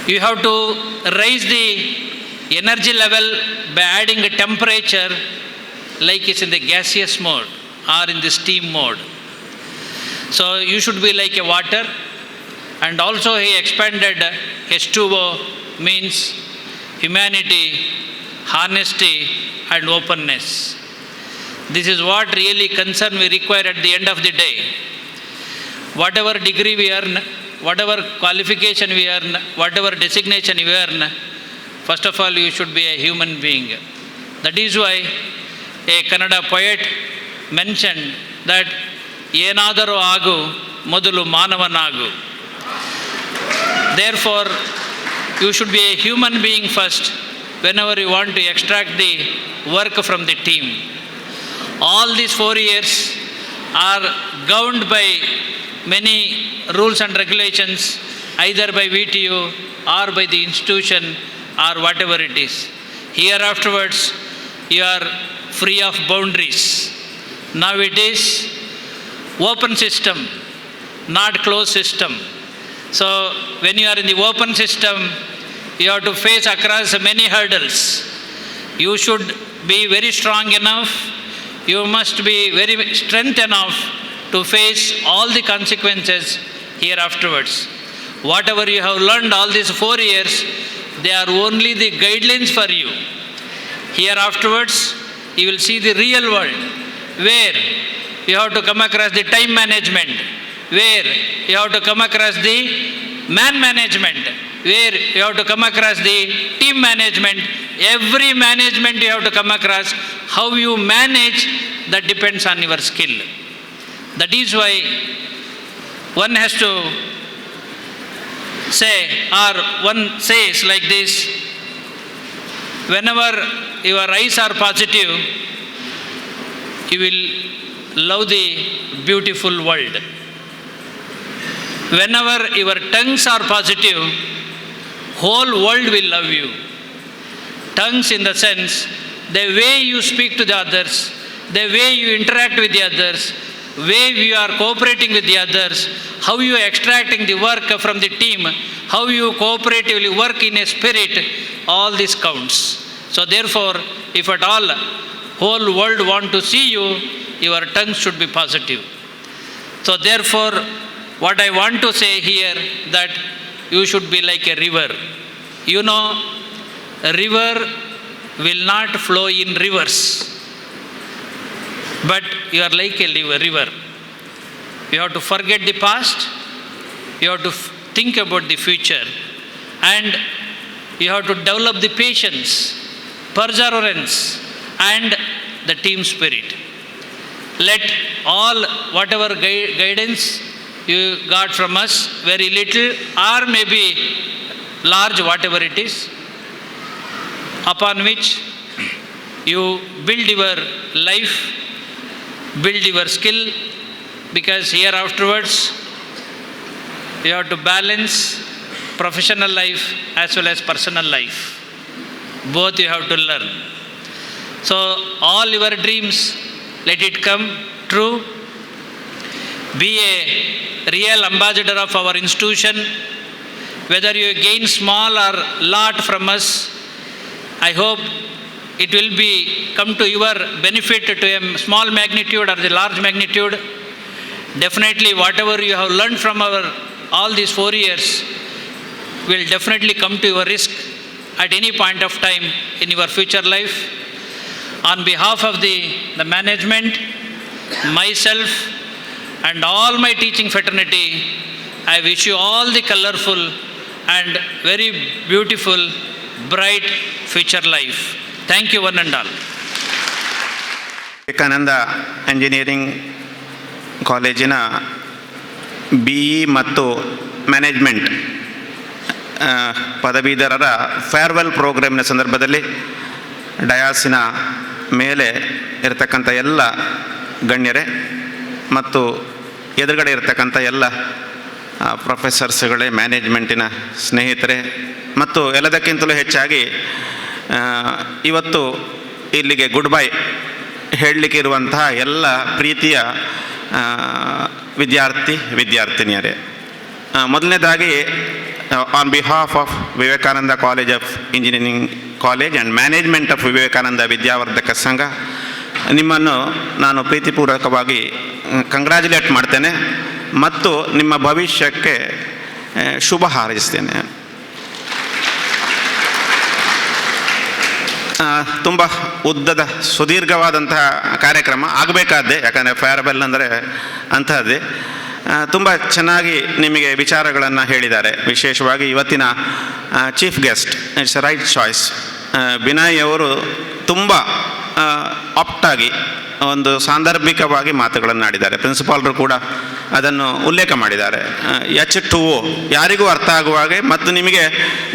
You have to raise the energy level by adding a temperature like it's in the gaseous mode or in the steam mode. So you should be like a water. And also he expanded H2O means humanity, honesty and openness. This is what really concern we require at the end of the day. Whatever degree we earn, whatever qualification we earn, whatever designation we earn, first of all, you should be a human being. That is why a Kannada poet mentioned that Yenadaru agu, modulu manavanagu. Therefore, you should be a human being first whenever you want to extract the work from the team. All these 4 years are governed by many rules and regulations, either by VTU or by the institution or whatever it is. Here afterwards, you are free of boundaries. Now it is open system, not closed system. So when you are in the open system, you have to face across many hurdles. You should be very strong enough. You must be very strength enough to face all the consequences here afterwards. Whatever you have learned all these 4 years, they are only the guidelines for you. Here afterwards, you will see the real world where you have to come across the time management, where you have to come across the man management, where you have to come across the team management. Every management you have to come across. How you manage, that depends on your skill. That is why one has to say, or one says like this, whenever your eyes are positive, you will love the beautiful world. Whenever your tongues are positive, whole world will love you. Tongues in the sense, the way you speak to the others, the way you interact with the others, way you are cooperating with the others, how you are extracting the work from the team, how you cooperatively work in a spirit, all this counts. So therefore, if at all whole world want to see you, your tongue should be positive. So therefore, what I want to say here, that you should be like a river. You know, a river will not flow in rivers, but you are like a river. You have to forget the past, you have to think about the future, and you have to develop the patience, perseverance, and the team spirit. Let all whatever guidance you got from us, very little or maybe large, whatever it is, upon which you build your life, build your skill, because here afterwards you have to balance professional life as well as personal life. Both you have to learn. So all your dreams, let it come true. Be a real ambassador of our institution. Whether you gain small or lot from us, I hope it will be come to your benefit to a small magnitude or the large magnitude. Definitely whatever you have learned from all these 4 years will definitely come to your risk at any point of time in your future life. On behalf of the management, myself, and all my teaching fraternity, I wish you all the colorful and very beautiful, bright future life. Thank you one and all. Vivekananda engineering ಕಾಲೇಜಿನ BE ಮತ್ತು management ಪದವೀಧರರ farewell ಪ್ರೋಗ್ರಾಮಿನ ಸಂದರ್ಭದಲ್ಲಿ ಡಯಾಸಿನ ಮೇಲೆ ಇರತಕ್ಕಂಥ ಎಲ್ಲ ಗಣ್ಯರೇ ಮತ್ತು ಎದುರುಗಡೆ ಇರತಕ್ಕಂಥ ಎಲ್ಲ ಪ್ರೊಫೆಸರ್ಸ್ಗಳೇ, ಮ್ಯಾನೇಜ್ಮೆಂಟಿನ ಸ್ನೇಹಿತರೆ ಮತ್ತು ಎಲ್ಲದಕ್ಕಿಂತಲೂ ಹೆಚ್ಚಾಗಿ ಇವತ್ತು ಇಲ್ಲಿಗೆ ಗುಡ್ ಬೈ ಹೇಳಲಿಕ್ಕೆ ಇರುವಂತಹ ಎಲ್ಲ ಪ್ರೀತಿಯ ವಿದ್ಯಾರ್ಥಿನಿಯರೇ, ಮೊದಲನೇದಾಗಿ on behalf of Vivekananda college of engineering college and management of Vivekananda Vidyavardhaka Sangha, ನಿಮ್ಮನ್ನು ನಾನು ಪ್ರೀತಿಪೂರ್ವಕವಾಗಿ ಕಂಗ್ರ್ಯಾಚುಲೇಟ್ ಮಾಡ್ತೇನೆ ಮತ್ತು ನಿಮ್ಮ ಭವಿಷ್ಯಕ್ಕೆ ಶುಭ ಹಾರೈಸ್ತೇನೆ. ತುಂಬ ಉದ್ದದ ಸುದೀರ್ಘವಾದಂತಹ ಕಾರ್ಯಕ್ರಮ ಆಗಬೇಕಾದ್ದೆ, ಯಾಕಂದರೆ ಫೇರ್ವೆಲ್ ಅಂದರೆ ಅಂತಹದ್ದೇ. ತುಂಬ ಚೆನ್ನಾಗಿ ನಿಮಗೆ ವಿಚಾರಗಳನ್ನು ಹೇಳಿದ್ದಾರೆ. ವಿಶೇಷವಾಗಿ ಇವತ್ತಿನ chief guest, it's right choice. Binoy ಅವರು ತುಂಬ ಆಪ್ಟಾಗಿ ಒಂದು ಸಾಂದರ್ಭಿಕವಾಗಿ ಮಾತುಗಳನ್ನು ಆಡಿದ್ದಾರೆ. ಪ್ರಿನ್ಸಿಪಾಲ್ರು ಕೂಡ ಅದನ್ನು ಉಲ್ಲೇಖ ಮಾಡಿದ್ದಾರೆ. H2O ಯಾರಿಗೂ ಅರ್ಥ ಆಗುವ ಹಾಗೆ, ಮತ್ತು ನಿಮಗೆ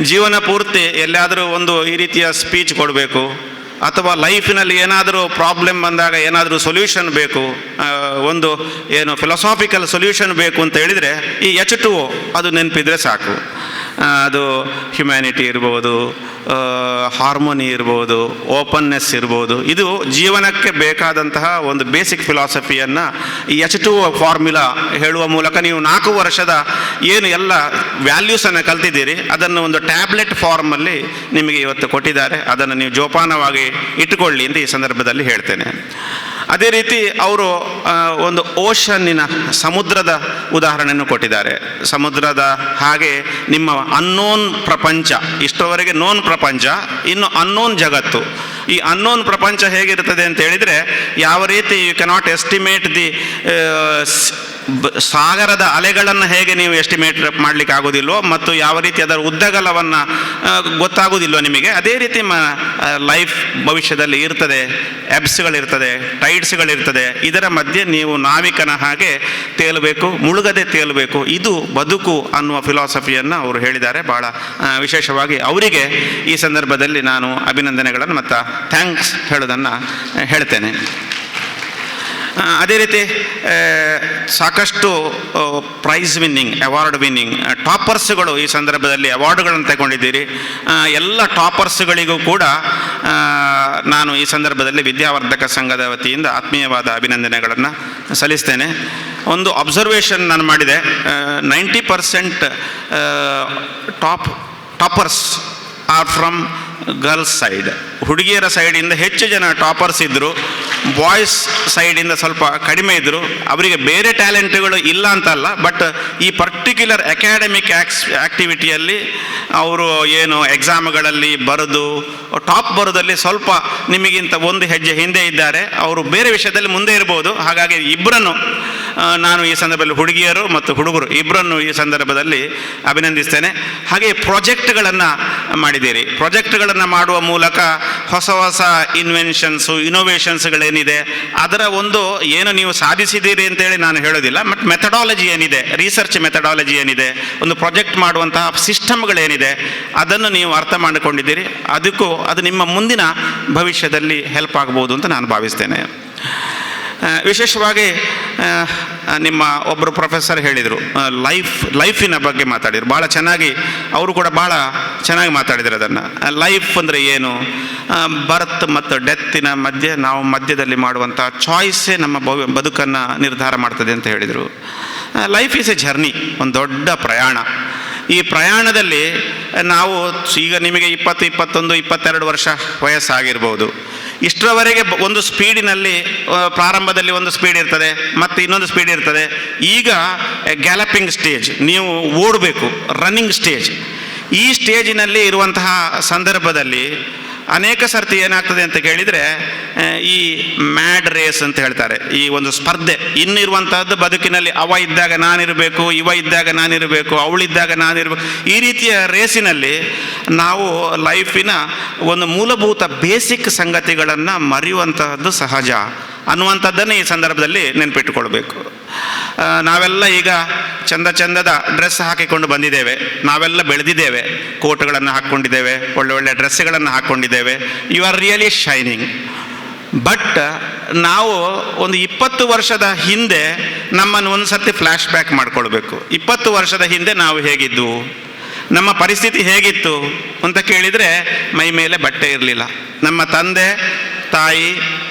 ಜೀವನ ಪೂರ್ತಿ ಎಲ್ಲಾದರೂ ಒಂದು ಈ ರೀತಿಯ ಸ್ಪೀಚ್ ಕೊಡಬೇಕು ಅಥವಾ ಲೈಫಿನಲ್ಲಿ ಏನಾದರೂ ಪ್ರಾಬ್ಲಮ್ ಬಂದಾಗ ಏನಾದರೂ ಸೊಲ್ಯೂಷನ್ ಬೇಕು, ಒಂದು ಏನು ಫಿಲಾಸಾಫಿಕಲ್ ಸೊಲ್ಯೂಷನ್ ಬೇಕು ಅಂತ ಹೇಳಿದರೆ ಈ H2O ಅದು ನೆನಪಿದರೆ ಸಾಕು. ಅದು ಹ್ಯುಮ್ಯಾನಿಟಿ ಇರ್ಬೋದು, ಹಾರ್ಮೋನಿ ಇರ್ಬೋದು, ಓಪನ್ನೆಸ್ ಇರ್ಬೋದು. ಇದು ಜೀವನಕ್ಕೆ ಬೇಕಾದಂತಹ ಒಂದು ಬೇಸಿಕ್ ಫಿಲಾಸಫಿಯನ್ನು ಈ H2O ಫಾರ್ಮುಲಾ ಹೇಳುವ ಮೂಲಕ ನೀವು 4 ವರ್ಷದ ಏನು ಎಲ್ಲ ವ್ಯಾಲ್ಯೂಸನ್ನು ಕಲ್ತಿದ್ದೀರಿ ಅದನ್ನು ಒಂದು ಟ್ಯಾಬ್ಲೆಟ್ ಫಾರ್ಮಲ್ಲಿ ನಿಮಗೆ ಇವತ್ತು ಕೊಟ್ಟಿದ್ದಾರೆ. ಅದನ್ನು ನೀವು ಜೋಪಾನವಾಗಿ ಇಟ್ಟುಕೊಳ್ಳಿ ಅಂತ ಈ ಸಂದರ್ಭದಲ್ಲಿ ಹೇಳ್ತೇನೆ. ಅದೇ ರೀತಿ ಅವರು ಒಂದು ಓಷನ್ನಿನ ಸಮುದ್ರದ ಉದಾಹರಣೆಯನ್ನು ಕೊಟ್ಟಿದ್ದಾರೆ. ಸಮುದ್ರದ ಹಾಗೆ ನಿಮ್ಮ ಅನ್ನೋನ್ ಪ್ರಪಂಚ, ಇಷ್ಟರವರೆಗೆ ನೋನ್ ಪ್ರಪಂಚ, ಇನ್ನು ಅನ್ನೋನ್ ಜಗತ್ತು. ಈ ಅನ್ನೋನ್ ಪ್ರಪಂಚ ಹೇಗಿರ್ತದೆ ಅಂತ ಹೇಳಿದರೆ, ಯಾವ ರೀತಿ ಯು ಕೆನಾಟ್ ಎಸ್ಟಿಮೇಟ್ ಸಾಗರದ ಅಲೆಗಳನ್ನು ಹೇಗೆ ನೀವು ಎಸ್ಟಿಮೇಟ್ ಮಾಡಲಿಕ್ಕೆ ಆಗೋದಿಲ್ವೋ ಮತ್ತು ಯಾವ ರೀತಿ ಅದರ ಉದ್ದಗಲವನ್ನು ಗೊತ್ತಾಗೋದಿಲ್ವೋ ನಿಮಗೆ, ಅದೇ ರೀತಿ ಲೈಫ್ ಭವಿಷ್ಯದಲ್ಲಿ ಇರ್ತದೆ. ಎಬ್ಸ್ಗಳಿರ್ತದೆ, ಟೈಡ್ಸ್ಗಳಿರ್ತದೆ. ಇದರ ಮಧ್ಯೆ ನೀವು ನಾವಿಕನ ಹಾಗೆ ತೇಲಬೇಕು, ಮುಳುಗದೆ ತೇಲಬೇಕು. ಇದು ಬದುಕು ಅನ್ನುವ ಫಿಲಾಸಫಿಯನ್ನು ಅವರು ಹೇಳಿದ್ದಾರೆ. ಭಾಳ ವಿಶೇಷವಾಗಿ ಅವರಿಗೆ ಈ ಸಂದರ್ಭದಲ್ಲಿ ನಾನು ಅಭಿನಂದನೆಗಳನ್ನು ಮತ್ತು ಥ್ಯಾಂಕ್ಸ್ ಹೇಳೋದನ್ನು ಹೇಳ್ತೇನೆ. ಅದೇ ರೀತಿ ಸಾಕಷ್ಟು ಪ್ರೈಸ್ ವಿನ್ನಿಂಗ್, ಅವಾರ್ಡ್ ವಿನ್ನಿಂಗ್ ಟಾಪರ್ಸ್ಗಳು ಈ ಸಂದರ್ಭದಲ್ಲಿ ಅವಾರ್ಡ್ಗಳನ್ನು ತಗೊಂಡಿದ್ದೀರಿ. ಎಲ್ಲ ಟಾಪರ್ಸ್ಗಳಿಗೂ ಕೂಡ ನಾನು ಈ ಸಂದರ್ಭದಲ್ಲಿ ವಿದ್ಯಾವರ್ಧಕ ಸಂಘದ ವತಿಯಿಂದ ಆತ್ಮೀಯವಾದ ಅಭಿನಂದನೆಗಳನ್ನು ಸಲ್ಲಿಸ್ತೇನೆ. ಒಂದು ಅಬ್ಸರ್ವೇಷನ್ ನಾನು ಮಾಡಿದೆ, 90% toppers are from girls side. ಹುಡುಗಿಯರ ಸೈಡಿಂದ ಹೆಚ್ಚು ಜನ ಟಾಪರ್ಸ್ ಇದ್ದರು, ಬಾಯ್ಸ್ ಸೈಡಿಂದ ಸ್ವಲ್ಪ ಕಡಿಮೆ ಇದ್ದರು. ಅವರಿಗೆ ಬೇರೆ ಟ್ಯಾಲೆಂಟ್ಗಳು ಇಲ್ಲ ಅಂತಲ್ಲ, ಬಟ್ ಈ ಪರ್ಟಿಕ್ಯುಲರ್ ಅಕಾಡೆಮಿಕ್ ಆ್ಯಕ್ಟಿವಿಟಿಯಲ್ಲಿ ಅವರು ಏನು ಎಕ್ಸಾಮ್ಗಳಲ್ಲಿ ಬರೆದು ಟಾಪ್ ಬರೋದಲ್ಲಿ ಸ್ವಲ್ಪ ನಿಮಗಿಂತ ಒಂದು ಹೆಜ್ಜೆ ಹಿಂದೆ ಇದ್ದಾರೆ. ಅವರು ಬೇರೆ ವಿಷಯದಲ್ಲಿ ಮುಂದೆ ಇರ್ಬೋದು. ಹಾಗಾಗಿ ಇಬ್ಬರನ್ನು ನಾನು ಈ ಸಂದರ್ಭದಲ್ಲಿ, ಹುಡುಗಿಯರು ಮತ್ತು ಹುಡುಗರು ಇಬ್ಬರನ್ನು ಈ ಸಂದರ್ಭದಲ್ಲಿ ಅಭಿನಂದಿಸ್ತೇನೆ. ಹಾಗೆ ಪ್ರಾಜೆಕ್ಟ್ಗಳನ್ನು ಮಾಡಿದ್ದೀರಿ. ಪ್ರಾಜೆಕ್ಟ್ಗಳನ್ನು ಮಾಡುವ ಮೂಲಕ ಹೊಸ ಹೊಸ ಇನ್ವೆನ್ಷನ್ಸು, ಇನೋವೇಷನ್ಸ್ಗಳೇನಿದೆ ಅದರ ಒಂದು ಏನು ನೀವು ಸಾಧಿಸಿದ್ದೀರಿ ಅಂತೇಳಿ ನಾನು ಹೇಳೋದಿಲ್ಲ, ಬಟ್ ಮೆಥಡಾಲಜಿ ಏನಿದೆ, ರಿಸರ್ಚ್ ಮೆಥಡಾಲಜಿ ಏನಿದೆ, ಒಂದು ಪ್ರಾಜೆಕ್ಟ್ ಮಾಡುವಂತಹ ಸಿಸ್ಟಮ್ಗಳೇನಿದೆ ಅದನ್ನು ನೀವು ಅರ್ಥ ಮಾಡಿಕೊಂಡಿದ್ದೀರಿ. ಅದು ನಿಮ್ಮ ಮುಂದಿನ ಭವಿಷ್ಯದಲ್ಲಿ ಹೆಲ್ಪ್ ಆಗ್ಬೋದು ಅಂತ ನಾನು ಭಾವಿಸ್ತೇನೆ. ವಿಶೇಷವಾಗಿ ನಿಮ್ಮ ಒಬ್ಬರು ಪ್ರೊಫೆಸರ್ ಹೇಳಿದರು, ಲೈಫಿನ ಬಗ್ಗೆ ಮಾತಾಡಿದರು. ಭಾಳ ಚೆನ್ನಾಗಿ, ಅವರು ಕೂಡ ಭಾಳ ಚೆನ್ನಾಗಿ ಮಾತಾಡಿದರು ಅದನ್ನು. ಲೈಫ್ ಅಂದರೆ ಏನು, ಬರ್ತ್ ಮತ್ತು ಡೆತ್ತಿನ ಮಧ್ಯದಲ್ಲಿ ಮಾಡುವಂಥ ಚಾಯ್ಸೇ ನಮ್ಮ ಬದುಕನ್ನು ನಿರ್ಧಾರ ಮಾಡ್ತದೆ ಅಂತ ಹೇಳಿದರು. ಲೈಫ್ ಈಸ್ ಎ ಜರ್ನಿ, ಒಂದು ದೊಡ್ಡ ಪ್ರಯಾಣ. ಈ ಪ್ರಯಾಣದಲ್ಲಿ ನಾವು ಈಗ ನಿಮಗೆ 20, 21, 22 ವರ್ಷ ವಯಸ್ಸಾಗಿರ್ಬೋದು. ಇಷ್ಟರವರೆಗೆ ಒಂದು ಸ್ಪೀಡಿನಲ್ಲಿ, ಪ್ರಾರಂಭದಲ್ಲಿ ಒಂದು ಸ್ಪೀಡ್ ಇರ್ತದೆ, ಮತ್ತು ಇನ್ನೊಂದು ಸ್ಪೀಡ್ ಇರ್ತದೆ. ಈಗ ಗ್ಯಾಲಪಿಂಗ್ ಸ್ಟೇಜ್, ನೀವು ಓಡಬೇಕು, ರನ್ನಿಂಗ್ ಸ್ಟೇಜ್. ಈ ಸ್ಟೇಜಿನಲ್ಲಿ ಇರುವಂತಹ ಸಂದರ್ಭದಲ್ಲಿ ಅನೇಕ ಸರ್ತಿ ಏನಾಗ್ತದೆ ಅಂತ ಕೇಳಿದರೆ, ಈ ಮ್ಯಾಡ್ ರೇಸ್ ಅಂತ ಹೇಳ್ತಾರೆ, ಈ ಒಂದು ಸ್ಪರ್ಧೆ ಇನ್ನಿರುವಂತಹದ್ದು ಬದುಕಿನಲ್ಲಿ. ಅವ ಇದ್ದಾಗ ನಾನಿರಬೇಕು, ಇವ ಇದ್ದಾಗ ನಾನಿರಬೇಕು, ಅವಳಿದ್ದಾಗ ನಾನಿರಬೇಕು. ಈ ರೀತಿಯ ರೇಸಿನಲ್ಲಿ ನಾವು ಲೈಫಿನ ಒಂದು ಮೂಲಭೂತ ಬೇಸಿಕ್ ಸಂಗತಿಗಳನ್ನು ಮರೆಯುವಂತಹದ್ದು ಸಹಜ ಅನ್ನುವಂಥದ್ದನ್ನು ಈ ಸಂದರ್ಭದಲ್ಲಿ ನೆನಪಿಟ್ಟುಕೊಳ್ಬೇಕು. ನಾವೆಲ್ಲ ಈಗ ಚಂದದ ಡ್ರೆಸ್ ಹಾಕಿಕೊಂಡು ಬಂದಿದ್ದೇವೆ, ನಾವೆಲ್ಲ ಬೆಳೆದಿದ್ದೇವೆ, ಕೋಟ್ಗಳನ್ನು ಹಾಕ್ಕೊಂಡಿದ್ದೇವೆ, ಒಳ್ಳೆ ಡ್ರೆಸ್ಗಳನ್ನು ಹಾಕ್ಕೊಂಡಿದ್ದೇವೆ. You are really shining. But ನಾವು ಒಂದು 20 ವರ್ಷದ ಹಿಂದೆ ನಮ್ಮನ್ನು ಒಂದು ಸರ್ತಿ ಫ್ಲ್ಯಾಶ್ ಬ್ಯಾಕ್ ಮಾಡ್ಕೊಳ್ಬೇಕು. 20 ವರ್ಷದ ಹಿಂದೆ ನಾವು ಹೇಗಿದ್ದು, ನಮ್ಮ ಪರಿಸ್ಥಿತಿ ಹೇಗಿತ್ತು ಅಂತ ಕೇಳಿದರೆ, ಮೈ ಮೇಲೆ ಬಟ್ಟೆ ಇರಲಿಲ್ಲ. ನಮ್ಮ ತಂದೆ ತಾಯಿ,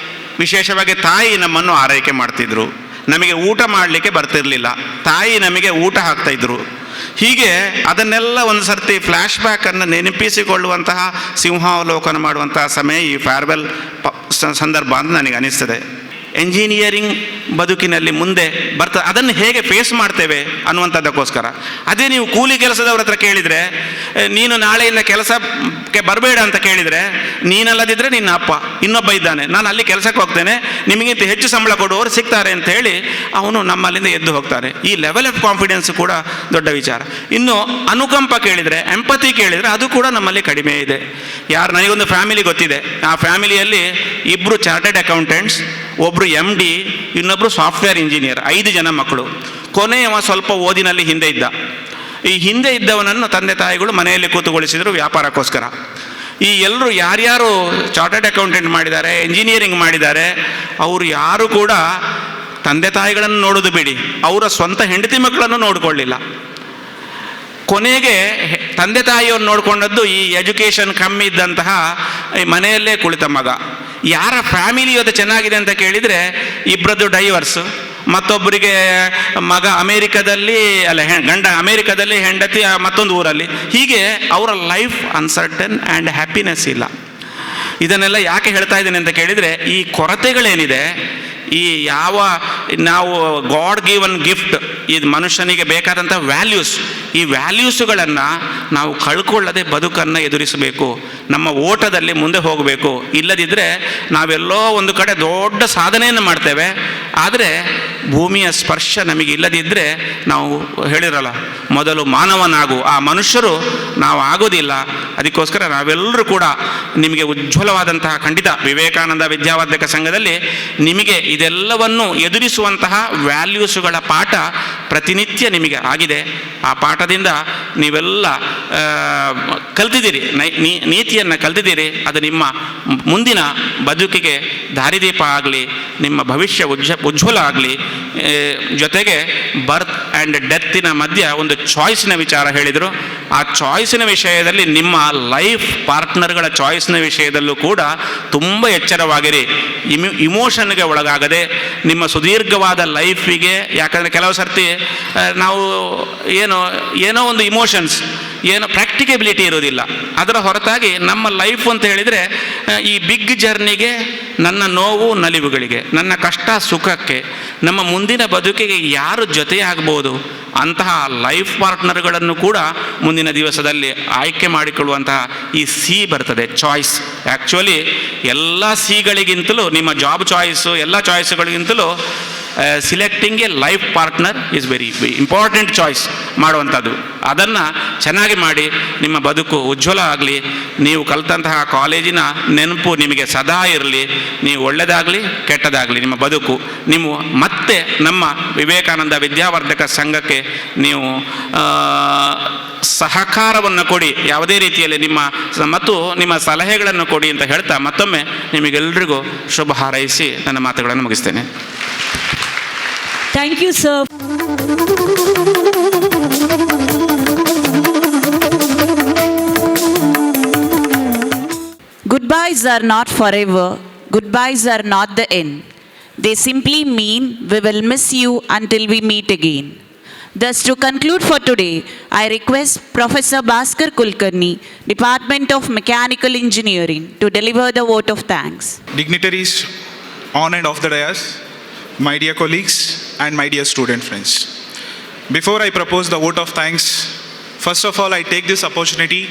ವಿಶೇಷವಾಗಿ ತಾಯಿ ನಮ್ಮನ್ನು ಆರೈಕೆ ಮಾಡ್ತಿದ್ರು. ನಮಗೆ ಊಟ ಮಾಡಲಿಕ್ಕೆ ಬರ್ತಿರಲಿಲ್ಲ, ತಾಯಿ ನಮಗೆ ಊಟ ಹಾಕ್ತಾಯಿದ್ರು. ಹೀಗೆ ಅದನ್ನೆಲ್ಲ ಒಂದು ಸರ್ತಿ ಫ್ಲ್ಯಾಶ್ ಬ್ಯಾಕನ್ನು ನೆನಪಿಸಿಕೊಳ್ಳುವಂತಹ, ಸಿಂಹಾವಲೋಕನ ಮಾಡುವಂತಹ ಸಮಯ ಈ ಫೇರ್ವೆಲ್ ಸಂದರ್ಭ ಅಂತ ನನಗೆ ಅನಿಸ್ತದೆ. ಎಂಜಿನಿಯರಿಂಗ್ ಬದುಕಿನಲ್ಲಿ ಮುಂದೆ ಬರ್ತದೆ, ಅದನ್ನು ಹೇಗೆ ಫೇಸ್ ಮಾಡ್ತೇವೆ ಅನ್ನುವಂಥದ್ದಕ್ಕೋಸ್ಕರ. ಅದೇ ನೀವು ಕೂಲಿ ಕೆಲಸದವ್ರ ಹತ್ರ ಕೇಳಿದರೆ, ನೀನು ನಾಳೆಯಿಂದ ಕೆಲಸಕ್ಕೆ ಬರಬೇಡ ಅಂತ ಕೇಳಿದರೆ, ನೀನಲ್ಲದಿದ್ದರೆ ನಿನ್ನ ಅಪ್ಪ ಇನ್ನೊಬ್ಬ ಇದ್ದಾನೆ, ನಾನು ಅಲ್ಲಿ ಕೆಲಸಕ್ಕೆ ಹೋಗ್ತೇನೆ, ನಿಮಗಿಂತ ಹೆಚ್ಚು ಸಂಬಳ ಕೊಡುವವರು ಸಿಗ್ತಾರೆ ಅಂತ ಹೇಳಿ ಅವನು ನಮ್ಮಲ್ಲಿಂದ ಎದ್ದು ಹೋಗ್ತಾರೆ. ಈ ಲೆವೆಲ್ ಆಫ್ ಕಾನ್ಫಿಡೆನ್ಸ್ ಕೂಡ ದೊಡ್ಡ ವಿಚಾರ. ಇನ್ನು ಅನುಕಂಪ ಕೇಳಿದರೆ, ಎಂಪತಿ ಕೇಳಿದರೆ, ಅದು ಕೂಡ ನಮ್ಮಲ್ಲಿ ಕಡಿಮೆ ಇದೆ. ನನಗೊಂದು ಫ್ಯಾಮಿಲಿ ಗೊತ್ತಿದೆ, ಆ ಫ್ಯಾಮಿಲಿಯಲ್ಲಿ 2 ಚಾರ್ಟರ್ಡ್ ಅಕೌಂಟೆಂಟ್ಸ್, ಒಬ್ಬರು MD, ಇನ್ನೊಬ್ಬರು ಸಾಫ್ಟ್ವೇರ್ ಇಂಜಿನಿಯರ್, 5 ಜನ ಮಕ್ಕಳು. ಕೊನೆಯವ ಸ್ವಲ್ಪ ಓದಿನಲ್ಲಿ ಹಿಂದೆ ಇದ್ದ. ಈ ಹಿಂದೆ ಇದ್ದವನನ್ನು ತಂದೆ ತಾಯಿಗಳು ಮನೆಯಲ್ಲಿ ಕೂತುಗೊಳಿಸಿದರು ವ್ಯಾಪಾರಕ್ಕೋಸ್ಕರ. ಈ ಎಲ್ಲರೂ ಯಾರ್ಯಾರು ಚಾರ್ಟರ್ಡ್ ಅಕೌಂಟೆಂಟ್ ಮಾಡಿದ್ದಾರೆ, ಇಂಜಿನಿಯರಿಂಗ್ ಮಾಡಿದ್ದಾರೆ, ಅವರು ಯಾರು ಕೂಡ ತಂದೆ ತಾಯಿಗಳನ್ನು ನೋಡೋದು ಬಿಡಿ, ಅವರ ಸ್ವಂತ ಹೆಂಡತಿ ಮಕ್ಕಳನ್ನು ನೋಡಿಕೊಳ್ಳಿಲ್ಲ. ಕೊನೆಗೆ ತಂದೆ ತಾಯಿಯನ್ನು ನೋಡಿಕೊಂಡದ್ದು ಈ ಎಜುಕೇಷನ್ ಕಮ್ಮಿ ಇದ್ದಂತಹ ಮನೆಯಲ್ಲೇ ಕುಳಿತ ಮಗ. ಯಾರ ಫ್ಯಾಮಿಲಿ ಇವತ್ತು ಚೆನ್ನಾಗಿದೆ ಅಂತ ಕೇಳಿದರೆ, ಇಬ್ಬರದ್ದು ಡೈವರ್ಸ್, ಮತ್ತೊಬ್ಬರಿಗೆ ಮಗ ಅಮೇರಿಕಾದಲ್ಲಿ, ಗಂಡ ಅಮೇರಿಕಾದಲ್ಲಿ, ಹೆಂಡತಿ ಮತ್ತೊಂದು ಊರಲ್ಲಿ. ಹೀಗೆ ಅವರ ಲೈಫ್ ಅನ್ಸರ್ಟನ್ ಆ್ಯಂಡ್ ಹ್ಯಾಪಿನೆಸ್ ಇಲ್ಲ. ಇದನ್ನೆಲ್ಲ ಯಾಕೆ ಹೇಳ್ತಾ ಇದ್ದೇನೆ ಅಂತ ಕೇಳಿದರೆ, ಈ ಕೊರತೆಗಳೇನಿದೆ, ಈ ನಾವು ಗಾಡ್ ಗಿವನ್ ಗಿಫ್ಟ್, ಇದು ಮನುಷ್ಯನಿಗೆ ಬೇಕಾದಂಥ ವ್ಯಾಲ್ಯೂಸ್, ಈ ವ್ಯಾಲ್ಯೂಸ್ಗಳನ್ನು ನಾವು ಕಳ್ಕೊಳ್ಳದೆ ಬದುಕನ್ನು ಎದುರಿಸಬೇಕು. ನಮ್ಮ ಓಟದಲ್ಲಿ ಮುಂದೆ ಹೋಗಬೇಕು. ಇಲ್ಲದಿದ್ದರೆ ನಾವೆಲ್ಲೋ ಒಂದು ಕಡೆ ದೊಡ್ಡ ಸಾಧನೆಯನ್ನು ಮಾಡ್ತೇವೆ, ಆದರೆ ಭೂಮಿಯ ಸ್ಪರ್ಶ ನಮಗೆ ಇಲ್ಲದಿದ್ದರೆ ನಾವು ಹೇಳಿರಲ್ಲ, ಮೊದಲು ಮಾನವನಾಗು, ಆ ಮನುಷ್ಯರು ನಾವು ಆಗೋದಿಲ್ಲ. ಅದಕ್ಕೋಸ್ಕರ ನಾವೆಲ್ಲರೂ ಕೂಡ ನಿಮಗೆ ಉಜ್ವಲವಾದಂತಹ, ಖಂಡಿತ ವಿವೇಕಾನಂದ ವಿದ್ಯಾವರ್ಧಕ ಸಂಘದಲ್ಲಿ ನಿಮಗೆ ಇದೆಲ್ಲವನ್ನು ಎದುರಿಸುವಂತಹ ವ್ಯಾಲ್ಯೂಸುಗಳ ಪಾಠ ಪ್ರತಿನಿತ್ಯ ನಿಮಗೆ ಆಗಿದೆ. ಆ ಪಾಠದಿಂದ ನೀವೆಲ್ಲ ಕಲ್ತಿದ್ದೀರಿ, ನೀತಿಯನ್ನು ಕಲ್ತಿದ್ದೀರಿ. ಅದು ನಿಮ್ಮ ಮುಂದಿನ ಬದುಕಿಗೆ ದಾರಿದೀಪ ಆಗಲಿ, ನಿಮ್ಮ ಭವಿಷ್ಯ ಉಜ್ವಲ ಆಗಲಿ. ಜೊತೆಗೆ ಬರ್ತ್ ಆ್ಯಂಡ್ ಡೆತ್ತಿನ ಮಧ್ಯ ಒಂದು ಚಾಯ್ಸಿನ ವಿಚಾರ ಹೇಳಿದರು. ಆ ಚಾಯ್ಸಿನ ವಿಷಯದಲ್ಲಿ ನಿಮ್ಮ ಲೈಫ್ ಪಾರ್ಟ್ನರ್ಗಳ ಚಾಯ್ಸ್ನ ವಿಷಯದಲ್ಲೂ ಕೂಡ ತುಂಬ ಎಚ್ಚರವಾಗಿರಿ. ಇಮೋಷನ್ಗೆ ಒಳಗಾಗದೆ ನಿಮ್ಮ ಸುದೀರ್ಘವಾದ ಲೈಫಿಗೆ, ಯಾಕಂದರೆ ಕೆಲವು ಸರ್ತಿ ನಾವು ಏನೋ ಒಂದು ಇಮೋಷನ್ಸ್, ಏನೋ ಪ್ರಾಕ್ಟಿಕಬಿಲಿಟಿ ಇರೋದಿಲ್ಲ. ಅದರ ಹೊರತಾಗಿ ನಮ್ಮ ಲೈಫ್ ಅಂತ ಹೇಳಿದರೆ ಈ ಬಿಗ್ ಜರ್ನಿಗೆ, ನನ್ನ ನೋವು ನಲಿವುಗಳಿಗೆ, ನನ್ನ ಕಷ್ಟ ಸುಖಕ್ಕೆ, ನಮ್ಮ ಮುಂದಿನ ಬದುಕಿಗೆ ಯಾರು ಜೊತೆಯಾಗಬಹುದು ಅಂತಹ ಲೈಫ್ ಪಾರ್ಟ್ನರ್ಗಳನ್ನು ಕೂಡ ಮುಂದಿನ ದಿವಸದಲ್ಲಿ ಆಯ್ಕೆ ಮಾಡಿಕೊಳ್ಳುವಂತಹ ಈ ಸಿ ಬರ್ತದೆ, ಚಾಯ್ಸ್. ಆ್ಯಕ್ಚುಲಿ ಎಲ್ಲ ಸಿಗಳಿಗಿಂತಲೂ, ನಿಮ್ಮ ಜಾಬ್ ಚಾಯ್ಸು ಎಲ್ಲ ಚಾಯ್ಸ್ಗಳಿಗಿಂತಲೂ selecting a life partner is very important choice ಮಾಡುವಂಥದ್ದು. ಅದನ್ನು ಚೆನ್ನಾಗಿ ಮಾಡಿ, ನಿಮ್ಮ ಬದುಕು ಉಜ್ವಲ ಆಗಲಿ. ನೀವು ಕಲಿತಂತಹ ಕಾಲೇಜಿನ ನೆನಪು ನಿಮಗೆ ಸದಾ ಇರಲಿ. ನೀವು ಒಳ್ಳೆಯದಾಗಲಿ ಕೆಟ್ಟದಾಗಲಿ ನಿಮ್ಮ ಬದುಕು, ನೀವು ಮತ್ತೆ ನಮ್ಮ ವಿವೇಕಾನಂದ ವಿದ್ಯಾವರ್ಧಕ ಸಂಘಕ್ಕೆ ನೀವು ಸಹಕಾರವನ್ನು ಕೊಡಿ, ಯಾವುದೇ ರೀತಿಯಲ್ಲಿ ಮತ್ತು ನಿಮ್ಮ ಸಲಹೆಗಳನ್ನು ಕೊಡಿ ಅಂತ ಹೇಳ್ತಾ ಮತ್ತೊಮ್ಮೆ ನಿಮಗೆಲ್ಲರಿಗೂ ಶುಭ ಹಾರೈಸಿ ನನ್ನ ಮಾತುಗಳನ್ನು ಮುಗಿಸ್ತೇನೆ. Thank you, sir. Goodbyes are not forever. Goodbyes are not the end. They simply mean we will miss you until we meet again. Thus, to conclude for today, I request Professor Bhaskar Kulkarni, Department of Mechanical Engineering, to deliver the vote of thanks. Dignitaries on and off the dais, my dear colleagues and my dear student friends. Before I propose the vote of thanks, first of all, I take this opportunity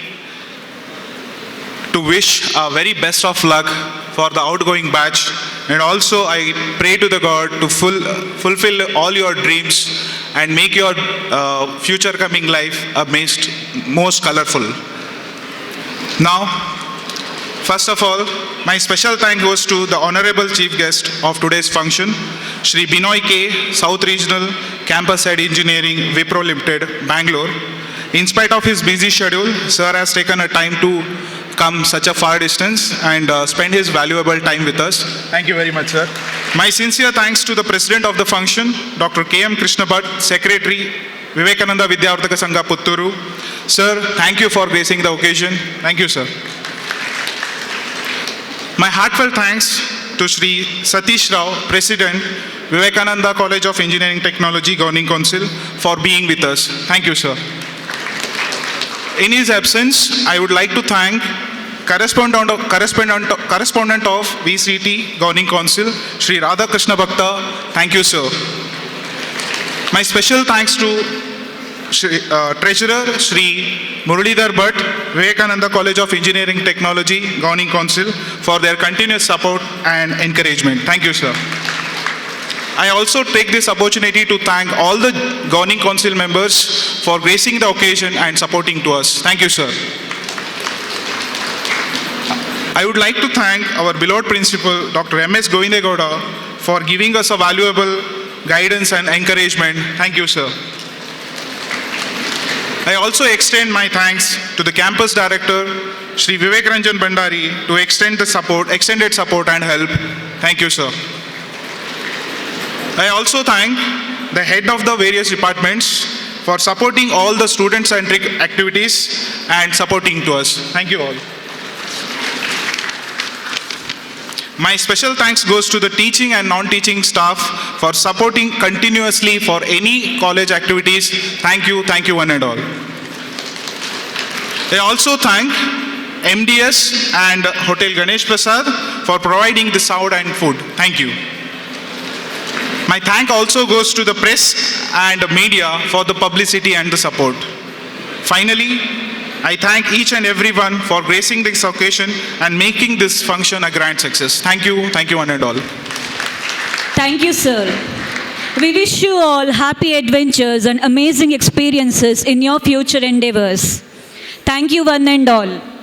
to wish a very best of luck for the outgoing batch, and also I pray to the God to fulfill all your dreams and make your future coming life most colorful. Now, first of all, my special thank goes to the Honorable Chief Guest of today's function, Shri Binoy K, South Regional Campus Head Engineering, Wipro Limited, Bangalore. In spite of his busy schedule, Sir has taken a time to come such a far distance and spend his valuable time with us. Thank you very much, sir. My sincere thanks to the President of the function, Dr. K.M. Krishna Bhatt, Secretary, Vivekananda Vidyavardhaka Sangha, Putturu. Sir, thank you for gracing the occasion. Thank you, sir. My heartfelt thanks to Shri Satish Rao, President, Vivekananda College of Engineering Technology, Governing Council, for being with us. Thank you, sir. In his absence, I would like to thank correspondent of VCT, Governing Council, Shri Radha Krishna Bhakta. Thank you, sir. My special thanks to Treasurer Shri Muralidhar Bhatt, Vivekananda College of Engineering Technology, Governing Council, for their continuous support and encouragement. Thank you, sir. I also take this opportunity to thank all the Governing Council members for gracing the occasion and supporting to us. Thank you, sir. I would like to thank our beloved principal, Dr. M.S. Govindegowda, for giving us a valuable guidance and encouragement. Thank you, sir. I also extend my thanks to the campus director, Shri Vivek Ranjan Bandari, to extended support and help. Thank you, sir. I also thank the head of the various departments for supporting all the student-centric activities and supporting to us. Thank you all. My special thanks goes to the teaching and non-teaching staff for supporting continuously for any college activities. Thank you, one and all. I also thank MDS and Hotel Ganesh Prasad for providing the sound and food. Thank you. My thank also goes to the press and media for the publicity and the support. Finally, I thank each and everyone for gracing this occasion and making this function a grand success. Thank you, one and all. Thank you, sir. We wish you all happy adventures and amazing experiences in your future endeavors. Thank you, one and all.